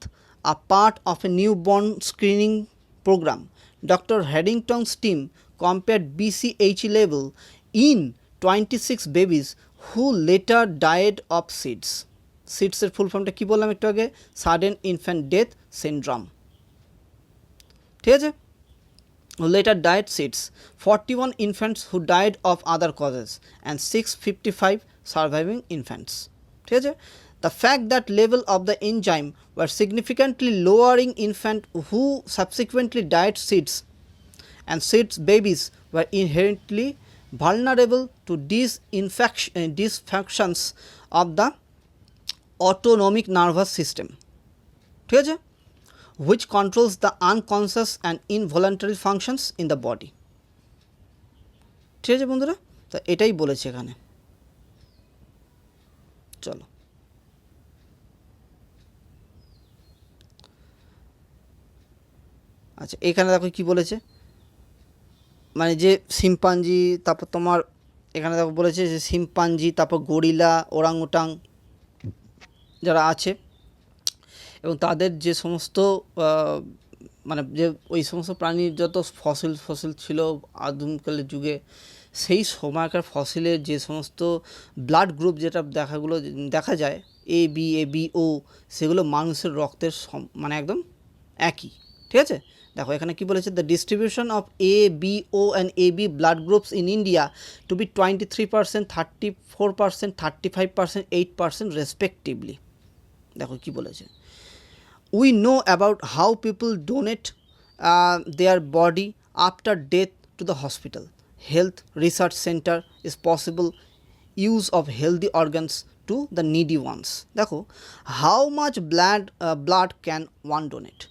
a part of a newborn screening program, doctor Harrington's team compared BCHE level in 26 babies who later died of SIDS. সিডসের ফুল ফর্মটা কী বললাম একটু আগে, সাডেন ইনফ্যান্ট ডেথ সিনড্রোম। ঠিক আছে। Who later died SIDS, 41 infants who died of other causes and 655 surviving infants. ঠিক আছে। The fact that level of the enzyme were significantly lowering infant who subsequently died SIDS and SIDS babies were inherently vulnerable to dysfunctions of the autonomic nervous system. ঠিক আছে। which controls the unconscious and involuntary functions in the body. ঠিক আছে বন্ধুরা, তো এটাই বলেছে এখানে। চলো আচ্ছা, এখানে দেখো কি বলেছে, মানে যে শিম্পাঞ্জি, তারপর তোমার এখানে দেখো বলেছে যে শিম্পাঞ্জি, তারপর গরিলা, ওরাংউটাং যারা আছে এবং তাদের যে সমস্ত মানে যে ওই সমস্ত প্রাণীর যত ফসিল ছিল আদিমকালের যুগে, সেই সময়কার ফসিলের যে সমস্ত ব্লাড গ্রুপ যেটা দেখা যায় এ বি ও, সেগুলো মানুষের রক্তের মানে একদম একই। ঠিক আছে, দেখো এখানে কি বলেছে, the distribution of A B O and AB blood groups in India to be 23%, 34%, 35%, 8% respectively. দেখো কি বলেছে, we know about how people donate their body after death to the hospital. Health research center is possible use of healthy organs to the needy ones. দেখো, how much blood can one donate?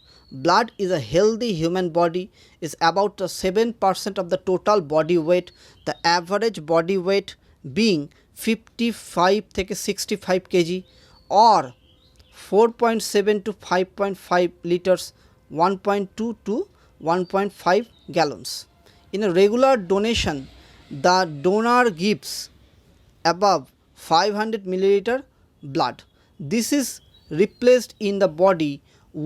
Blood is a healthy human body is about 7% of the total body weight, the average body weight being 55 থেকে 65 kg or 4.7 to 5.5 liters, 1.2 to 1.5 gallons. In a regular donation, the donor gives above 500 milliliter blood. This is replaced in the body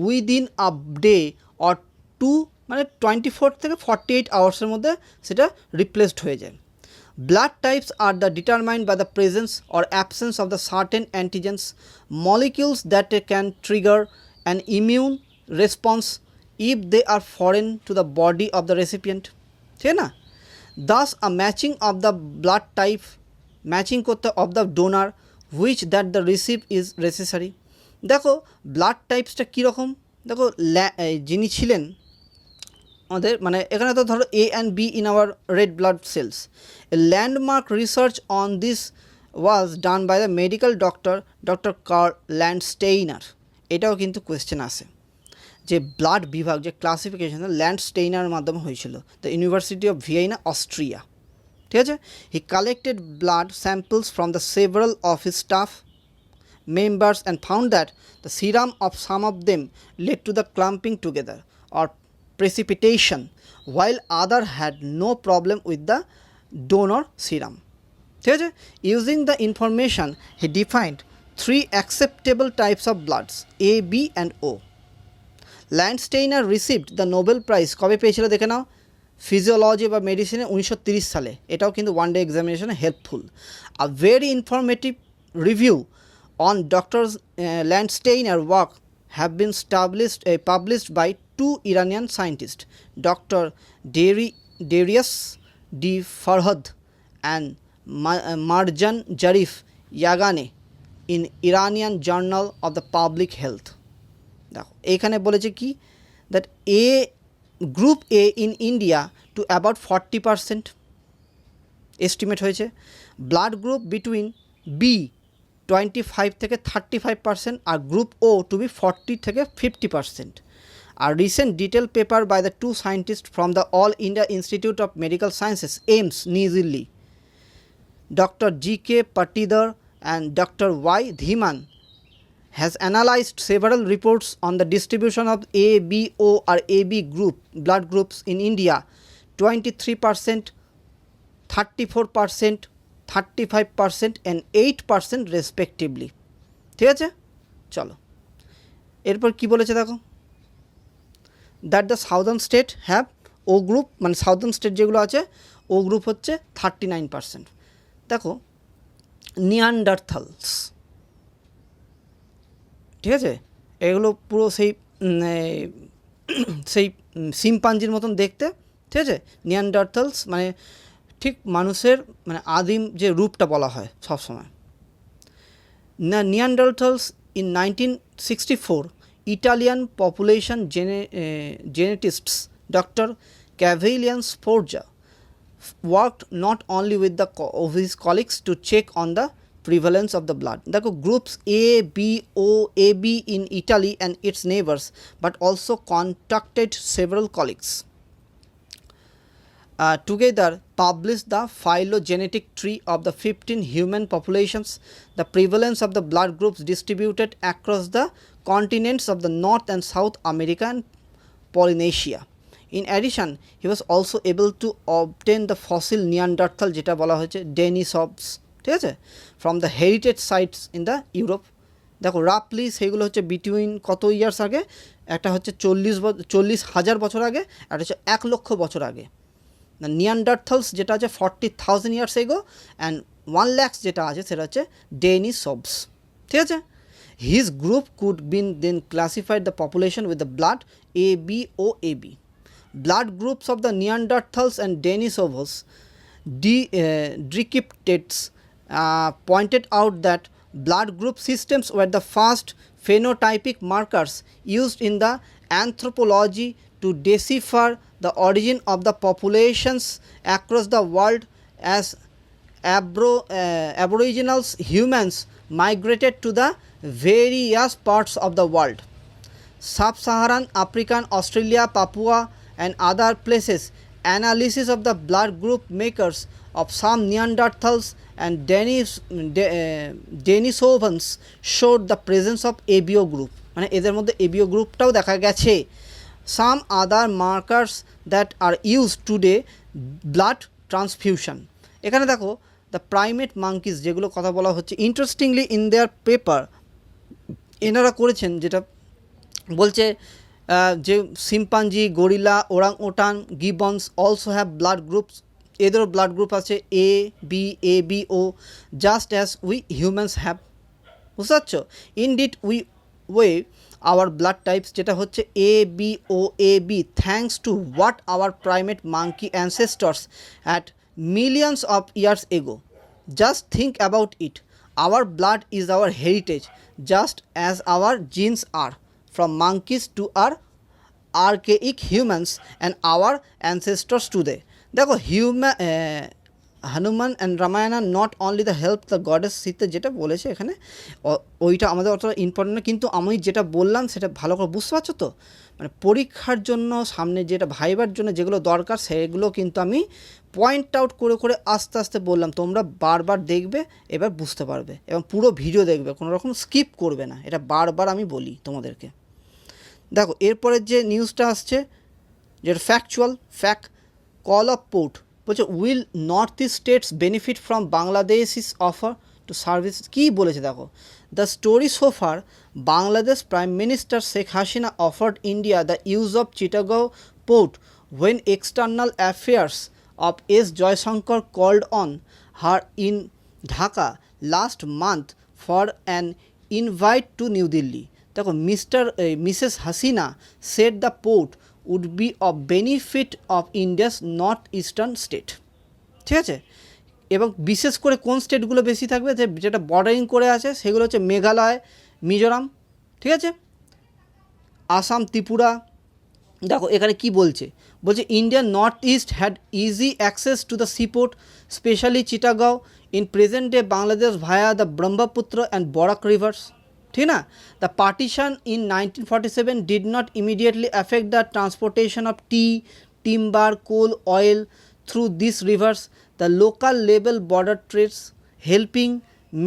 within a day or two, মানে 24 থেকে 48 আওয়ার্সের মধ্যে সেটা রিপ্লেসড হয়ে যায়। Blood types are determined by the presence or absence of the certain antigens, molecules that can trigger an immune response if they are foreign to the body of the recipient. ঠিক না? Thus a matching of the blood type, matching করতে of the donor which that the receive is necessary. দেখো ব্লাড টাইপসটা কীরকম, দেখো যিনি ছিলেন আমাদের, মানে এখানে তো ধরো A and B in our red blood cells. A landmark research on this was done by the medical doctor Karl Landsteiner. এটাও কিন্তু কোয়েশ্চেন আসে, যে ব্লাড বিভাগ যে ক্লাসিফিকেশন ল্যান্ডস্টেইনার মাধ্যমে হয়েছিল, the University of Vienna, Austria. ঠিক আছে, he collected blood samples from the several of his staff members and found that the serum of some of them led to the clumping together or precipitation, while other had no problem with the donor serum. ঠিক আছে, using the information he defined 3 acceptable types of bloods, A, B and O. Landsteiner received the Nobel Prize কবে পেয়েছিল দেখে নাও, ফিজিওলজি বা মেডিসিনে 1930 সালে। এটাও কিন্তু ওয়ান ডে এক্সামিনেশনে helpful. A very informative review on Dr. Landsteiner work have been published by 2 Iranian scientists, Dr. Darius D. Farhad and Marjan Jarif Yagane in Iranian Journal of the Public Health. দেখো এইখানে বলেছে কি, that A group A in India to about 40% estimate হয়েছে, blood group between B 25 থেকে 35% আর গ্রুপ ও টু বি 40 থেকে 50%। আর recent detail paper by the 2 scientist from the All India Institute of Medical Sciences AIIMS New Delhi, doctor G.K. Patidar and Dr. Y. Dhiman has analyzed several reports on the distribution of A, B, O or AB group blood groups in India, 23%, 34%, 35% and 8% respectively. ঠিক আছে, চলো এরপর কি বলেছে দেখো, that the southern state have O group, মানে সাউদার্ন স্টেট যেগুলো আছে ও গ্রুপ হচ্ছে 39%। দেখো নিয়ান্ডারথালস, ঠিক আছে, এগুলো পুরো সেই শিম্পাঞ্জির মতন দেখতে। ঠিক আছে, নিয়ান্ডারথালস মানে ঠিক মানুষের মানে আদিম যে রূপটা বলা হয় সবসময়। Neanderthals in 1964 Italian population geneticists Dr. Cavalian Sforza worked not only with his colleagues to check on the prevalence of the blood. দেখো groups A, B, O, AB in Italy and its neighbors, but also contacted several colleagues. Together published the phylogenetic tree of the 15 human populations, the prevalence of the blood groups distributed across the continents of the North and South America and Polynesia. In addition, he was also able to obtain the fossil Neanderthal যেটা বলা হয়েছে Denisovs, ঠিক আছে, from the heritage sites in the Europe. দেখো রাফলি সেগুলো হচ্ছে বিটুইন কত ইয়ার্স আগে, একটা হচ্ছে 40,000 বছর আগে, একটা হচ্ছে 1 লক্ষ বছর আগে। নিয়ান্ডারথালস যেটা আছে 40,000 ইয়ার্স এগো, অ্যান্ড 1 লাখ যেটা আছে সেটা হচ্ছে ডেনিসবস, ঠিক আছে। His group could been then classified the population with the blood A B O A B. Blood groups of the Neanderthals and Denisovs decryptids pointed out that blood group systems were the first phenotypic markers used in the anthropology to decipher the origin of the populations across the world as aboriginals humans migrated to the various parts of the world. Sub-Saharan African, Australia, Papua and other places. Analysis of the blood group makers of some Neanderthals and Denisovans showed the presence of ABO group, মানে এদের মধ্যে ABO গ্রুপটাও দেখা গেছে। Some other markers that are used today, blood transfusion। এখানে দেখো the primate monkeys যেগুলো কথা বলা হচ্ছে, ইন্টারেস্টিংলি ইন দেয়ার পেপার এনারা করেছেন যেটা বলছে যে chimpanzee, gorilla, orangutan, gibbons also have blood groups, এদেরও ব্লাড গ্রুপ আছে A B O, just as we humans have. বুঝতে পারছো? Indeed we owe our blood types, যেটা হচ্ছে A B O A B, thanks to what our primate monkey ancestors at millions of years ago. Just think about it, our blood is our heritage just as our genes are, from monkeys to our archaic humans and our ancestors today. দেখো Hanuman and Ramayana not only the help the goddess Sita যেটা বলেছে এখানে, ওইটা আমাদের অতটা ইম্পর্টেন্ট না, কিন্তু আমি যেটা বললাম সেটা ভালো করে বুঝতে পারছো তো, মানে পরীক্ষার জন্য সামনে যেটা ভাইবার জন্য যেগুলো দরকার সেগুলো কিন্তু আমি পয়েন্ট আউট করে করে আস্তে আস্তে বললাম, তোমরা বারবার দেখবে এবার বুঝতে পারবে, এবং পুরো ভিডিও দেখবে, কোনো রকম স্কিপ করবে না, এটা বারবার আমি বলি তোমাদেরকে। দেখো এরপরের যে নিউজটা আসছে যেটা ফ্যাক্ট, কল অফ পোর্ট বলছে will north east states benefit from Bangladesh is offer to service. কী বলেছে দেখো, the story so far Bangladesh prime minister Sheikh Hasina offered India the use of Chittagong port when external affairs of S. Jaishankar called on her in Dhaka last month for an invite to New Delhi. দেখো Mrs. Hasina said the port would be of benefit of India's north-eastern state, ঠিক আছে, এবং বিশেষ করে কোন স্টেটগুলো বেশি থাকবে, যেটা বর্ডারিং করে আছে সেগুলো হচ্ছে মেঘালয়, মিজোরাম, ঠিক আছে, আসাম, ত্রিপুরা। দেখো এখানে কি বলছে Indian north east had easy access to the seaport specially Chittagong in present day Bangladesh via the Brahmaputra and Barak rivers, ঠিক না। The partition in 1947 did not immediately affect the transportation of tea, timber, coal, oil through this rivers, the local level border trades helping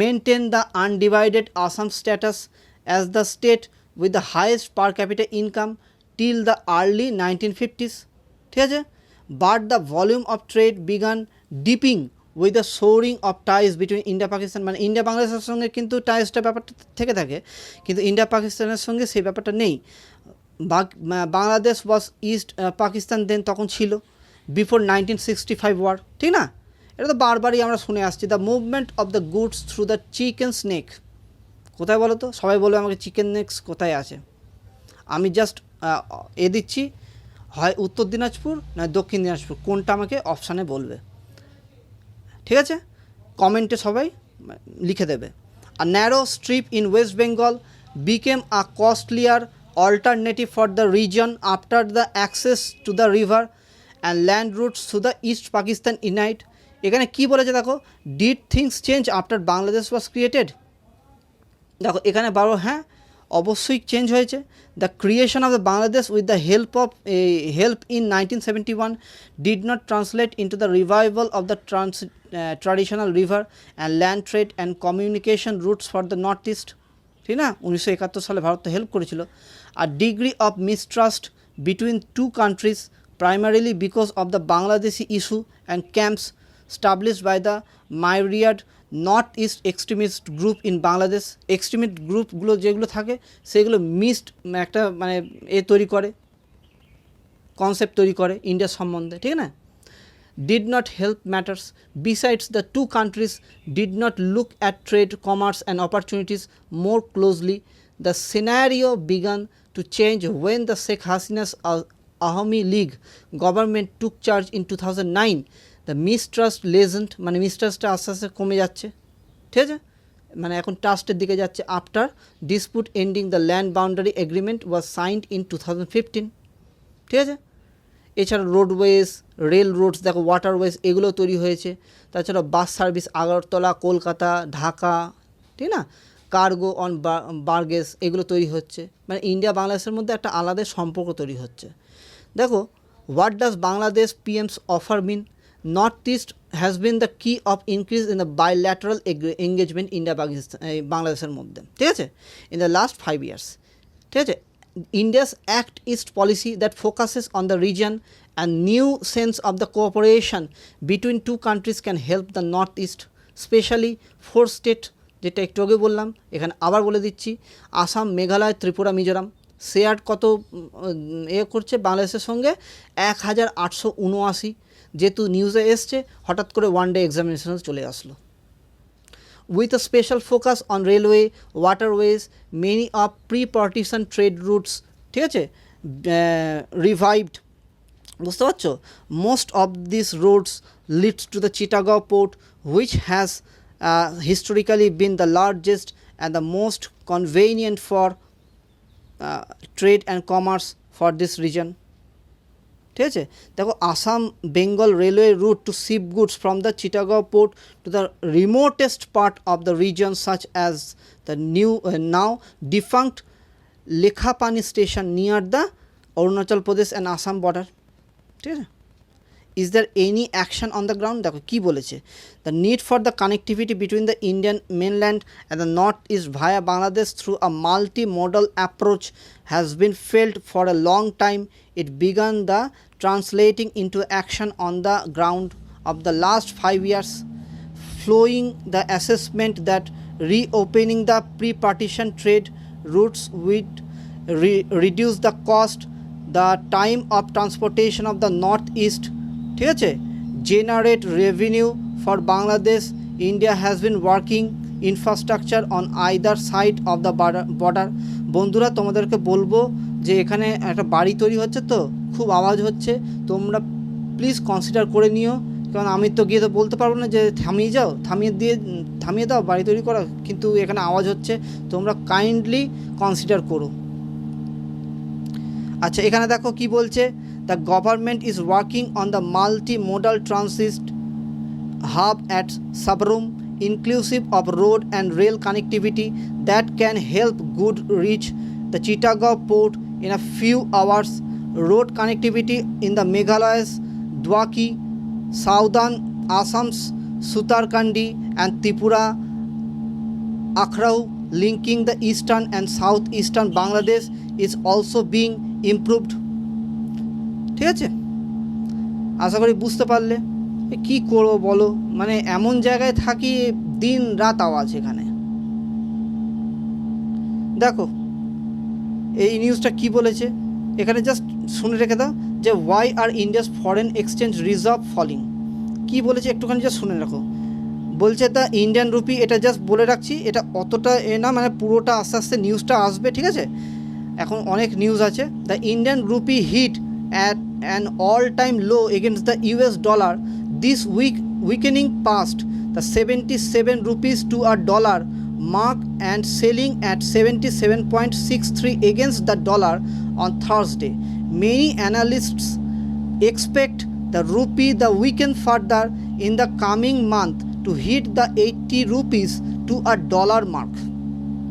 maintain the undivided Assam status as the state with the highest per capita income till the early 1950s, ঠিক আছে, but the volume of trade began dipping with the soaring of ties between India Pakistan, মানে ইন্ডিয়া বাংলাদেশের সঙ্গে কিন্তু টাইসটা ব্যাপারটা থেকে থাকে, কিন্তু ইন্ডিয়া পাকিস্তানের সঙ্গে সেই ব্যাপারটা নেই। বাংলাদেশ ওয়াজ ইস্ট পাকিস্তান দেন তখন ছিল বিফোর 1965 ওয়ার, ঠিক না, এটা তো বারবারই আমরা শুনে আসছি। The movement of the goods through the chicken snake, কোথায় বলো তো, সবাই বলবে আমাকে চিকেন নেক্স কোথায় আছে, আমি জাস্ট দিচ্ছি, হয় উত্তর দিনাজপুর না দক্ষিণ দিনাজপুর, কোনটা আমাকে অপশানে বলবে, ঠিক আছে, কমেন্টে সবাই লিখে দেবে। A narrow strip in West Bengal became a costlier alternative for the reason after the access to the river and land routes through the East Pakistan unite এখানে কি বলেছে দেখো, did things change after Bangladesh was created. দেখো এখানে বারো, হ্যাঁ অবশ্যই চেঞ্জ হয়েছে। The creation of the Bangladesh with the help in 1971 did not translate into the revival of the traditional river and land trade and communication routes for the north east, ঠিক না? 1971 সালে ভারত হেল্প করেছিল। আর degree of mistrust between two countries primarily because of the Bangladeshi issue and camps established by the myriad north-east extremist group in Bangladesh. extremist গ্রুপগুলো যেগুলো থাকে সেগুলো মিক্সড একটা মানে তৈরি করে, কনসেপ্ট তৈরি করে ইন্ডিয়ার সম্বন্ধে, ঠিক না? did not help matters. Besides, the two countries did not look at trade, commerce and opportunities more closely. The scenario began to change when the Sheikh Hasina's Awami League government took charge in 2009. The mistrust lessened, মানে মিসট্রাস্টটা আস্তে আস্তে কমে যাচ্ছে, ঠিক আছে, মানে এখন ট্রাস্টের দিকে যাচ্ছে। After dispute ending the land boundary agreement was signed in 2015, ঠিক আছে। এছাড়া রোডওয়েজ, রেল রোডস, দেখো ওয়াটারওয়েজ এগুলো তৈরি হয়েছে। তাছাড়া বাস সার্ভিস আগরতলা, কলকাতা, ঢাকা, ঠিক না, কার্গো অন বার্গেস এগুলো তৈরি হচ্ছে। মানে ইন্ডিয়া বাংলাদেশের মধ্যে একটা আলাদা সম্পর্ক তৈরি হচ্ছে। দেখো, what does Bangladesh PM's offer mean? North east has been the key of increase in the bilateral engagement India Pakistan বাংলাদেশের মধ্যে, ঠিক আছে, ইন দ্য লাস্ট 5 years, ঠিক আছে। India's Act East policy that focuses on the region and new sense of the cooperation between two countries can help the Northeast, especially 4 states, যেটা একটু আগে বললাম, এখানে আবার বলে দিচ্ছি, আসাম, মেঘালয়, ত্রিপুরা, মিজোরাম শেয়ার কত করছে বাংলাদেশের সঙ্গে 1879, যেহেতু নিউজে এসছে হঠাৎ করে ওয়ান ডে এক্সামিনেশন চলে আসলো। With a special focus on railway, waterways, many of pre-partition trade routes, ঠিক আছে, revived, বুঝতে পারছো? Most of these roads leads to the Chittagong port, which has historically been the largest and the most convenient for trade and commerce for this region, ঠিক আছে। দেখো, Assam Bengal railway route to ship goods from the Chittagong port to the remotest part of the region such as the new now defunct Lekhapani station near the Arunachal Pradesh and Assam border, ঠিক আছে। Is there any action on the ground? দেখো কী বলেছে, the need for the connectivity between the Indian mainland and the north east via Bangladesh through a multi modal approach has been felt for a long time. It began the translating into action on the ground of the last 5 years, flowing the assessment that reopening the pre-partition trade routes would reduce the cost, the time of transportation of the northeast, ঠিক আছে, generate revenue for Bangladesh. India has been working infrastructure on either side of the border. বন্ধুরা, তোমাদেরকে বলবো যে এখানে একটা বাড়ি তৈরি হচ্ছে, তো খুব আওয়াজ হচ্ছে, তোমরা প্লিজ কনসিডার করে নিও, কারণ আমি তো গিয়ে তো বলতে পারবো না যে থামিয়ে দাও বাড়ি তৈরি করা, কিন্তু এখানে আওয়াজ হচ্ছে, তোমরা কাইন্ডলি কনসিডার করো। আচ্ছা, এখানে দেখো কি বলছে, the government is working on the multi modal transit hub at Sabrum, inclusive of road and rail connectivity that can help goods reach the Chittagong port in a few hours. Road connectivity in the Meghalaya's Dwaki, Southern Assam's Sutarkandi and Tripura, Akhrau, linking the eastern and southeastern Bangladesh is also being improved, ঠিক আছে। আশা করি বুঝতে পারলে। কি করবো বলো, মানে এমন জায়গায় থাকি দিন রাত আওয়াজ এখানে। দেখো এই নিউজটা কি বলেছে, এখানে জাস্ট শুনে রেখে দাও যে why are India's foreign exchange reserve falling, কি বলেছে একটুখানি জাস্ট শুনে রাখো। বলছে দ্য ইন্ডিয়ান রুপি, এটা জাস্ট বলে রাখছি, এটা অতটা না, মানে পুরোটা আস্তে আস্তে নিউজটা আসবে, ঠিক আছে, এখন অনেক নিউজ আছে। The Indian rupee hit at an all time low against the US dollar this weakening past the 77 rupees to a dollar mark and selling at 77.63 against the dollar on Thursday. Many analysts expect the rupee the weaken further in the coming month to hit the 80 rupees to a dollar mark.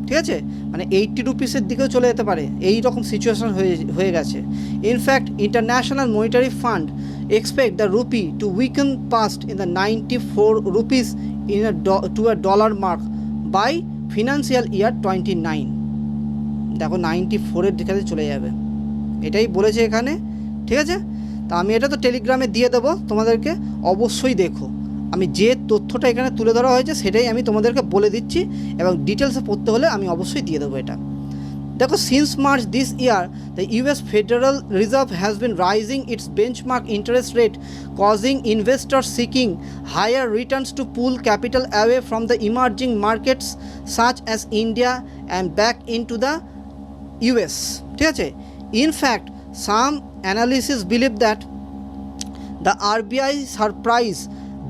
ঠিক আছে, মানে 80 রুপিসের দিকেও চলে যেতে পারে, এই রকম সিচুয়েশন হয়ে গেছে। In fact international monetary fund expect the rupee to weaken past in the 94 rupees to a dollar mark by financial year 29. দেখো 94-এর দিকে চলে যাবে, এটাই বলেছে এখানে। ঠিক আছে, তা আমি এটা তো টেলিগ্রামে দিয়ে দেবো তোমাদেরকে, অবশ্যই দেখো। আমি যে তথ্যটা এখানে তুলে ধরা হয়েছে সেটাই আমি তোমাদেরকে বলে দিচ্ছি, এবং ডিটেলসে পড়তে হলে আমি অবশ্যই দিয়ে দেবো এটা। দেখো, since March this year the US Federal Reserve has been raising its benchmark interest rate, causing investor seeking higher returns to pull capital away from the emerging markets such as India and back in to the US. ঠিক আছে, in fact some analysis believe that the RBI surprise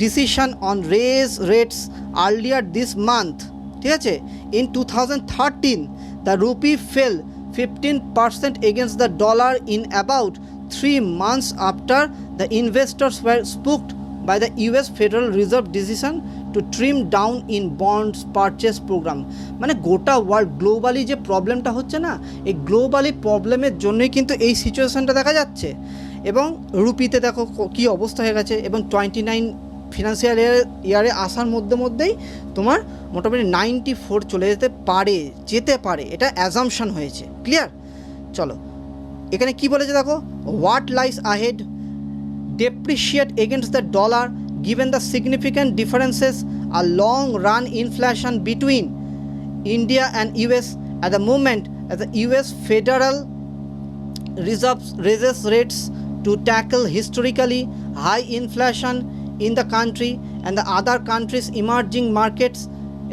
decision on raise rates earlier this month. ঠিক আছে, in 2013 the rupee fell 15% against the dollar in about 3 months after the investors were spooked by the US Federal Reserve decision to trim down in bonds purchase program. মানে গোটা ওয়ার্ল্ড গ্লোবালি যে প্রবলেমটা হচ্ছে না, এই গ্লোবালি প্রবলেমের জন্যই কিন্তু এই সিচুয়েশনটা দেখা যাচ্ছে। এবং রুপিতে দেখো কী অবস্থা হয়ে গেছে, এবং 29 ফিনান্সিয়াল ইয়ারে আসার মধ্যেই তোমার মোটামুটি 94 চলে যেতে পারে, এটা অ্যাজাম্পশন হয়েছে। ক্লিয়ার? চলো, এখানে কি বলেছে দেখো, what lines ahead, depreciate against the dollar given the significant differences a long run inflation between India and US at the moment as the US Federal Reserve raises rates to tackle historically high inflation in the country, and the other countries emerging markets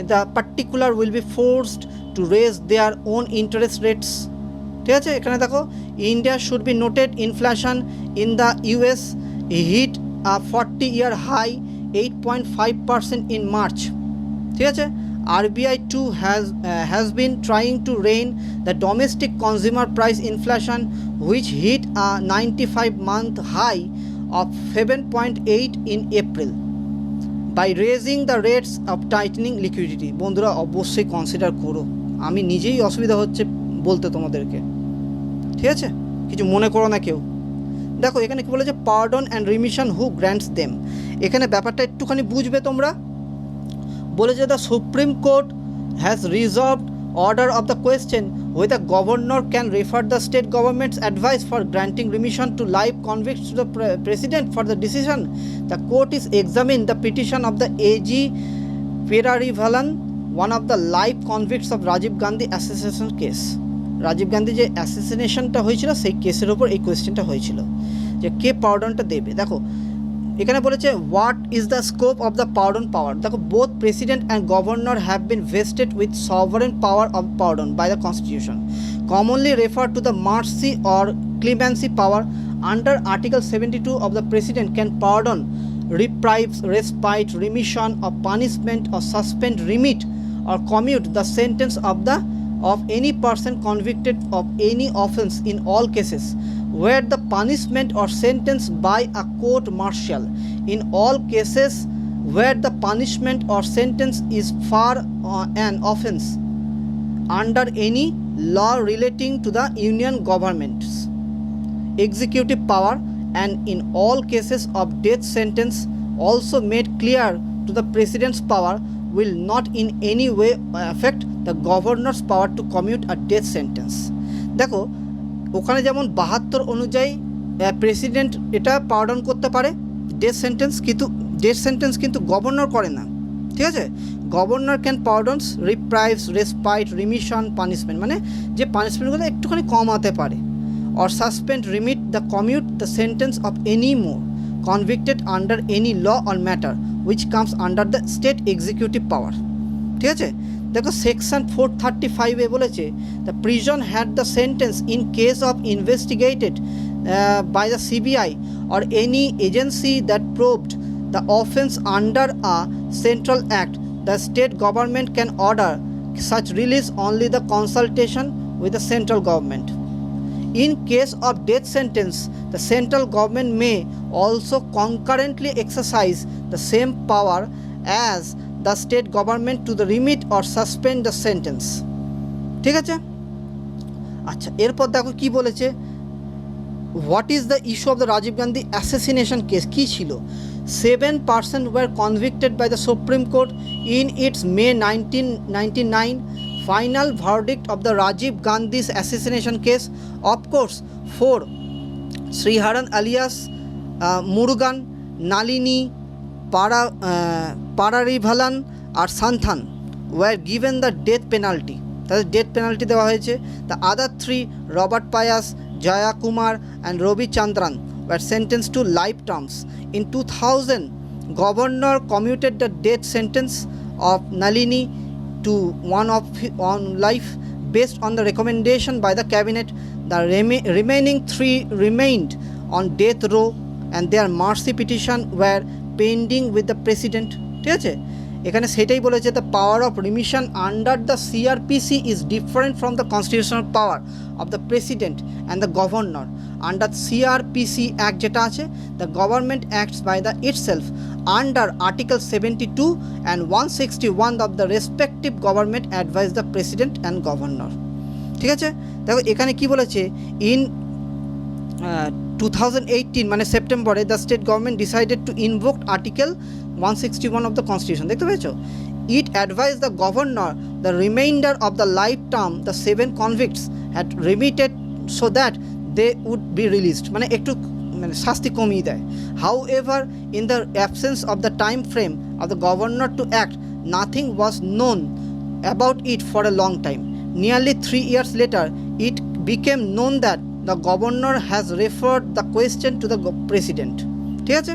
in the particular will be forced to raise their own interest rates. ঠিক আছে, এখানে দেখো, India should be noted inflation in the US hit a 40-year high 8.5% in March. ঠিক আছে, RBI too has been trying to rein the domestic consumer price inflation which hit a 95-month high of 7.8 in April by raising the rates of tightening liquidity. বন্ধুরা অবশ্যই কনসিডার করো, আমি নিজেই অসুবিধা হচ্ছে বলতে তোমাদেরকে। ঠিক আছে, কিছু মনে করো না কেউ। দেখো এখানে কি বলেছে, pardon and remission who grants them. এখানে ব্যাপারটা একটুখানি বুঝবে তোমরা। বলেছে the supreme court has resolved order of the question whether governor can refer the state government's advice for granting remission to live convicts to the president for the decision. The court is examining the petition of the AG Perarivalan, one of the live convicts of Rajiv Gandhi assassination case. Rajiv Gandhi যে অ্যাসিসিনেশনটা হয়েছিল সেই কেসের ওপর এই কোয়েশ্চেনটা হয়েছিল যে কে পার্ডনটা দেবে। দেখো এখানে বলেছে what is the scope of the pardon power. দেখো both president and governor have been vested with sovereign power of pardon by the constitution, commonly refer to the mercy or clemency power. Under article 72 of the president can pardon, reprieve, respite, remission of punishment or suspend, remit or commute the sentence of any person convicted of any offence in all cases where the punishment or sentence by a court martial, in all cases where the punishment or sentence is for an offence under any law relating to the union government's executive power, and in all cases of death sentence also made clear to the president's power will not in any way affect the governor's power to commute a death sentence. দেখো ওখানে যেমন 72 অনুযায়ী প্রেসিডেন্ট এটা পার্ডন করতে পারে ডেথ সেন্টেন্স, কিন্তু ডেথ সেন্টেন্স কিন্তু গভর্নর করে না। ঠিক আছে, governor can pardons, reprieves, respite, remission, punishment, মানে যে পানিশমেন্টগুলো একটুখানি কমাতে পারে, or suspend, remit, the commute the sentence of any more convicted under any law or matter which comes under the state executive power. ঠিক আছে, দেখো সেকশন 435 এ বলেছে the prison had the sentence in case of investigated by the CBI or any agency that probed the offence under a central act, the state government can order such release only the consultation with the central government. In case of death sentence, the central government may also concurrently exercise the same power as the state government to the remit or suspend the sentence. ঠিক আছে? আচ্ছা, এরপর দেখো কি বলেছে, what is the issue of the Rajiv Gandhi assassination case, কী ছিল? 7 were convicted by the Supreme Court in its May 1999 final verdict of the Rajiv Gandhi's assassination case. Of course, 4 Sriharan alias Murugan, Nalini, Pararivalan আর Santhan were given the death penalty. তাদের ডেথ পেনাল্টি দেওয়া হয়েছে। The other 3 Robert Pius, Jayakumar and Ravichandran were sentenced to life terms. In 2000, Governor commuted the death sentence of Nalini to one life based on the recommendation by the cabinet. The remaining 3 remained on death row and their mercy petition were pending with the president. ঠিক আছে, এখানে সেটাই বলেছে, the power of remission under the CrPC is different from the constitutional power of the president and the governor. Under CrPC act যেটা আছে, the government acts by the itself under article 72 and 161 of the respective government advice the president and governor. ঠিক আছে, দেখো এখানে কি বলেছে, ইন 2018 মানে সেপ্টেম্বরে the state government decided to invoke article 161 of the constitution. দেখতে পেয়েছো? It advised the governor the remainder of the life term the 7 convicts had remitted so that they would be released. মানে একটু মানে শাস্তি কমিয়ে দেয়। However, in the absence of the time frame of the governor to act, nothing was known about it for a long time. Nearly 3 years later, it became known that the governor has referred the question to the president. ঠিক আছে,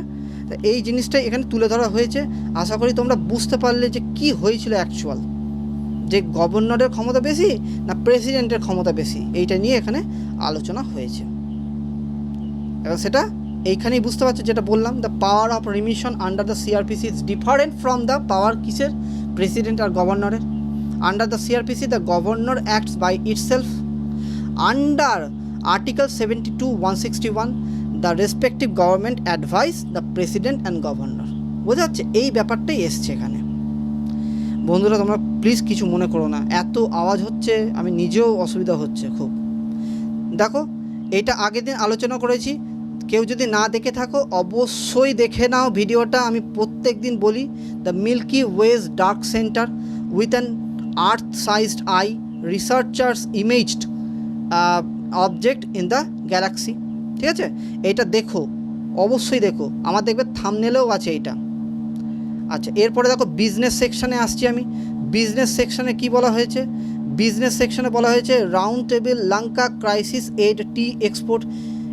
এই জিনিসটাই এখানে তুলে ধরা হয়েছে। আশা করি তোমরা বুঝতে পারলে যে কি হয়েছিল অ্যাকচুয়াল, যে গভর্নরের ক্ষমতা বেশি না প্রেসিডেন্টের ক্ষমতা বেশি, এইটা নিয়ে এখানে আলোচনা হয়েছে। এবং সেটা এইখানেই বুঝতে পারছো যেটা বললাম, the power of remission under the CrPC is different from the power কিসের, প্রেসিডেন্ট আর গভর্নরের। Under the CrPC the governor acts by itself. Under article 72, 161 the respective government advice the president and governor. বোঝা যাচ্ছে, এই ব্যাপারটাই এসছে এখানে। বন্ধুরা তোমরা প্লিজ কিছু মনে করো না, এত আওয়াজ হচ্ছে আমি নিজেও অসুবিধা হচ্ছে খুব। দেখো এইটা আগের দিন আলোচনা করেছি, কেউ যদি না দেখে থাকো অবশ্যই দেখে নাও ভিডিওটা। আমি প্রত্যেক দিন বলি, the Milky way's dark center with an Earth sized eye researchers imaged object in the galaxy. ঠিক আছে, এইটা দেখো, অবশ্যই দেখো, আমার দেখবে থাম্বনেলেও আছে এইটা। আচ্ছা, এরপরে দেখো বিজনেস সেকশানে আসছি আমি। বিজনেস সেকশানে কি বলা হয়েছে? বিজনেস সেকশানে বলা হয়েছে রাউন্ড টেবিল লঙ্কা ক্রাইসিস এইড টি এক্সপোর্ট।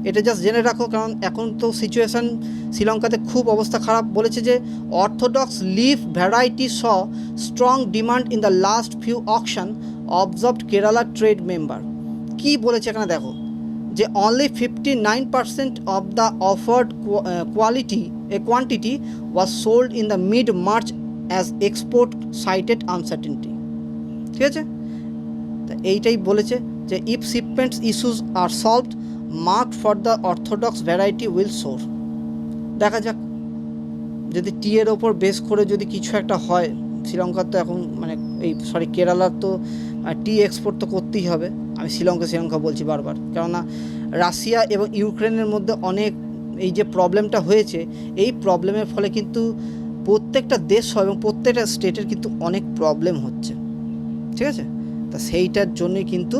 এটা জাস্ট জেনে রাখো, কারণ এখন তো সিচুয়েশান শ্রীলঙ্কাতে খুব অবস্থা খারাপ। বলেছে যে orthodox leaf variety saw strong demand in the last few auction observed Kerala trade member. কি বলেছে এখানে দেখো, যে only 59% of the offered quantity was sold in the mid-March as export cited uncertainty. ঠিক আছে, তো এইটাই বলেছে যে if shipments issues are solved, marked for the orthodox variety will soar. দেখা যাক যদি টি এর ওপর বেস করে যদি কিছু একটা হয়। শ্রীলঙ্কার তো এখন মানে কেরালার তো টি এক্সপোর্ট তো করতেই হবে। আমি শ্রীলঙ্কা বলছি বারবার, কেননা রাশিয়া এবং ইউক্রেনের মধ্যে অনেক এই যে প্রবলেমটা হয়েছে, এই প্রবলেমের ফলে কিন্তু প্রত্যেকটা দেশ এবং প্রত্যেকটা স্টেটের কিন্তু অনেক প্রবলেম হচ্ছে। ঠিক আছে, তা সেইটার জন্যই কিন্তু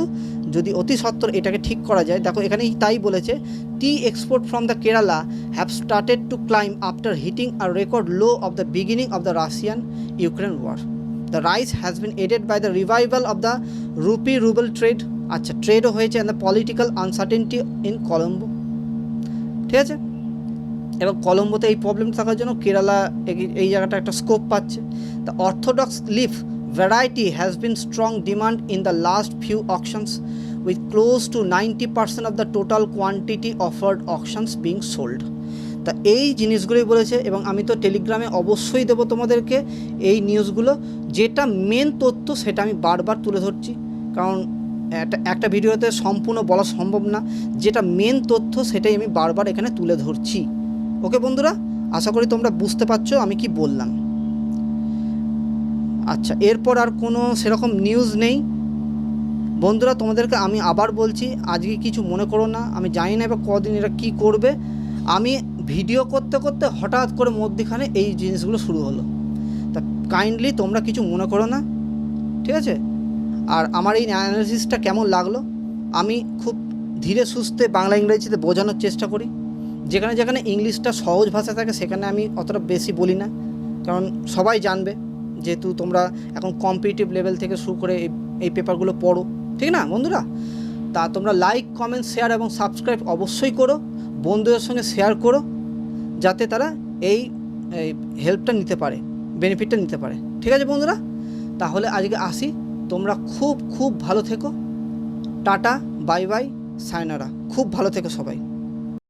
যদি অতি সত্বর এটাকে ঠিক করা যায়। দেখো এখানেই তাই বলেছে, tea export from the Kerala have started to climb after hitting a record low of the beginning of the Russian Ukraine war. The rise has been aided by the revival of the rouble trade. আচ্ছা, ট্রেডও হয়েছে and the political uncertainty in Colombo. ঠিক আছে, এবং কলম্বোতে এই প্রবলেম থাকার জন্য কেরালা এই জায়গাটা একটা স্কোপ পাচ্ছে। The orthodox leaf variety has been strong demand in the last few auctions with close to 90% of the total quantity offered auctions being sold. তা এই জিনিসগুলোই বলেছে, এবং আমি তো টেলিগ্রামে অবশ্যই দেবো তোমাদেরকে এই নিউজগুলো। যেটা মেন তথ্য সেটা আমি বারবার তুলে ধরছি, কারণ একটা ভিডিওতে সম্পূর্ণ বলা সম্ভব না, যেটা মেন তথ্য সেটাই আমি বারবার এখানে তুলে ধরছি। ওকে বন্ধুরা, আশা করি তোমরা বুঝতে পারছো আমি কি বললাম। আচ্ছা, এরপর আর কোনো সেরকম নিউজ নেই বন্ধুরা। তোমাদেরকে আমি আবার বলছি, আজকে কিছু মনে করো না, আমি জানি না এবার কদিন এরা কী করবে। আমি ভিডিও করতে করতে হঠাৎ করে মধ্যখানে এই জিনিসগুলো শুরু হলো, তা কাইন্ডলি তোমরা কিছু মনে করো না, ঠিক আছে? আর আমার এই অ্যানালিসিসটা কেমন লাগলো, আমি খুব ধীরে সুস্থে বাংলা ইংরেজিতে বোঝানোর চেষ্টা করি। যেখানে যেখানে ইংলিশটা সহজ ভাষা থাকে সেখানে আমি অতটা বেশি বলি না, কারণ সবাই জানবে, যেহেতু তোমরা এখন কম্পিটিটিভ লেভেল থেকে শুরু করে এই পেপারগুলো পড়ো, ঠিক না বন্ধুরা? তা তোমরা লাইক, কমেন্ট, শেয়ার এবং সাবস্ক্রাইব অবশ্যই করো, বন্ধুদের সঙ্গে শেয়ার করো, যাতে তারা এই হেল্পটা নিতে পারে, বেনিফিটটা নিতে পারে। ঠিক আছে বন্ধুরা, তাহলে আজকে আসি, তোমরা খুব খুব ভালো থেকো। টাটা, বাই বাই, সায়নারা, খুব ভালো থেকো সবাই।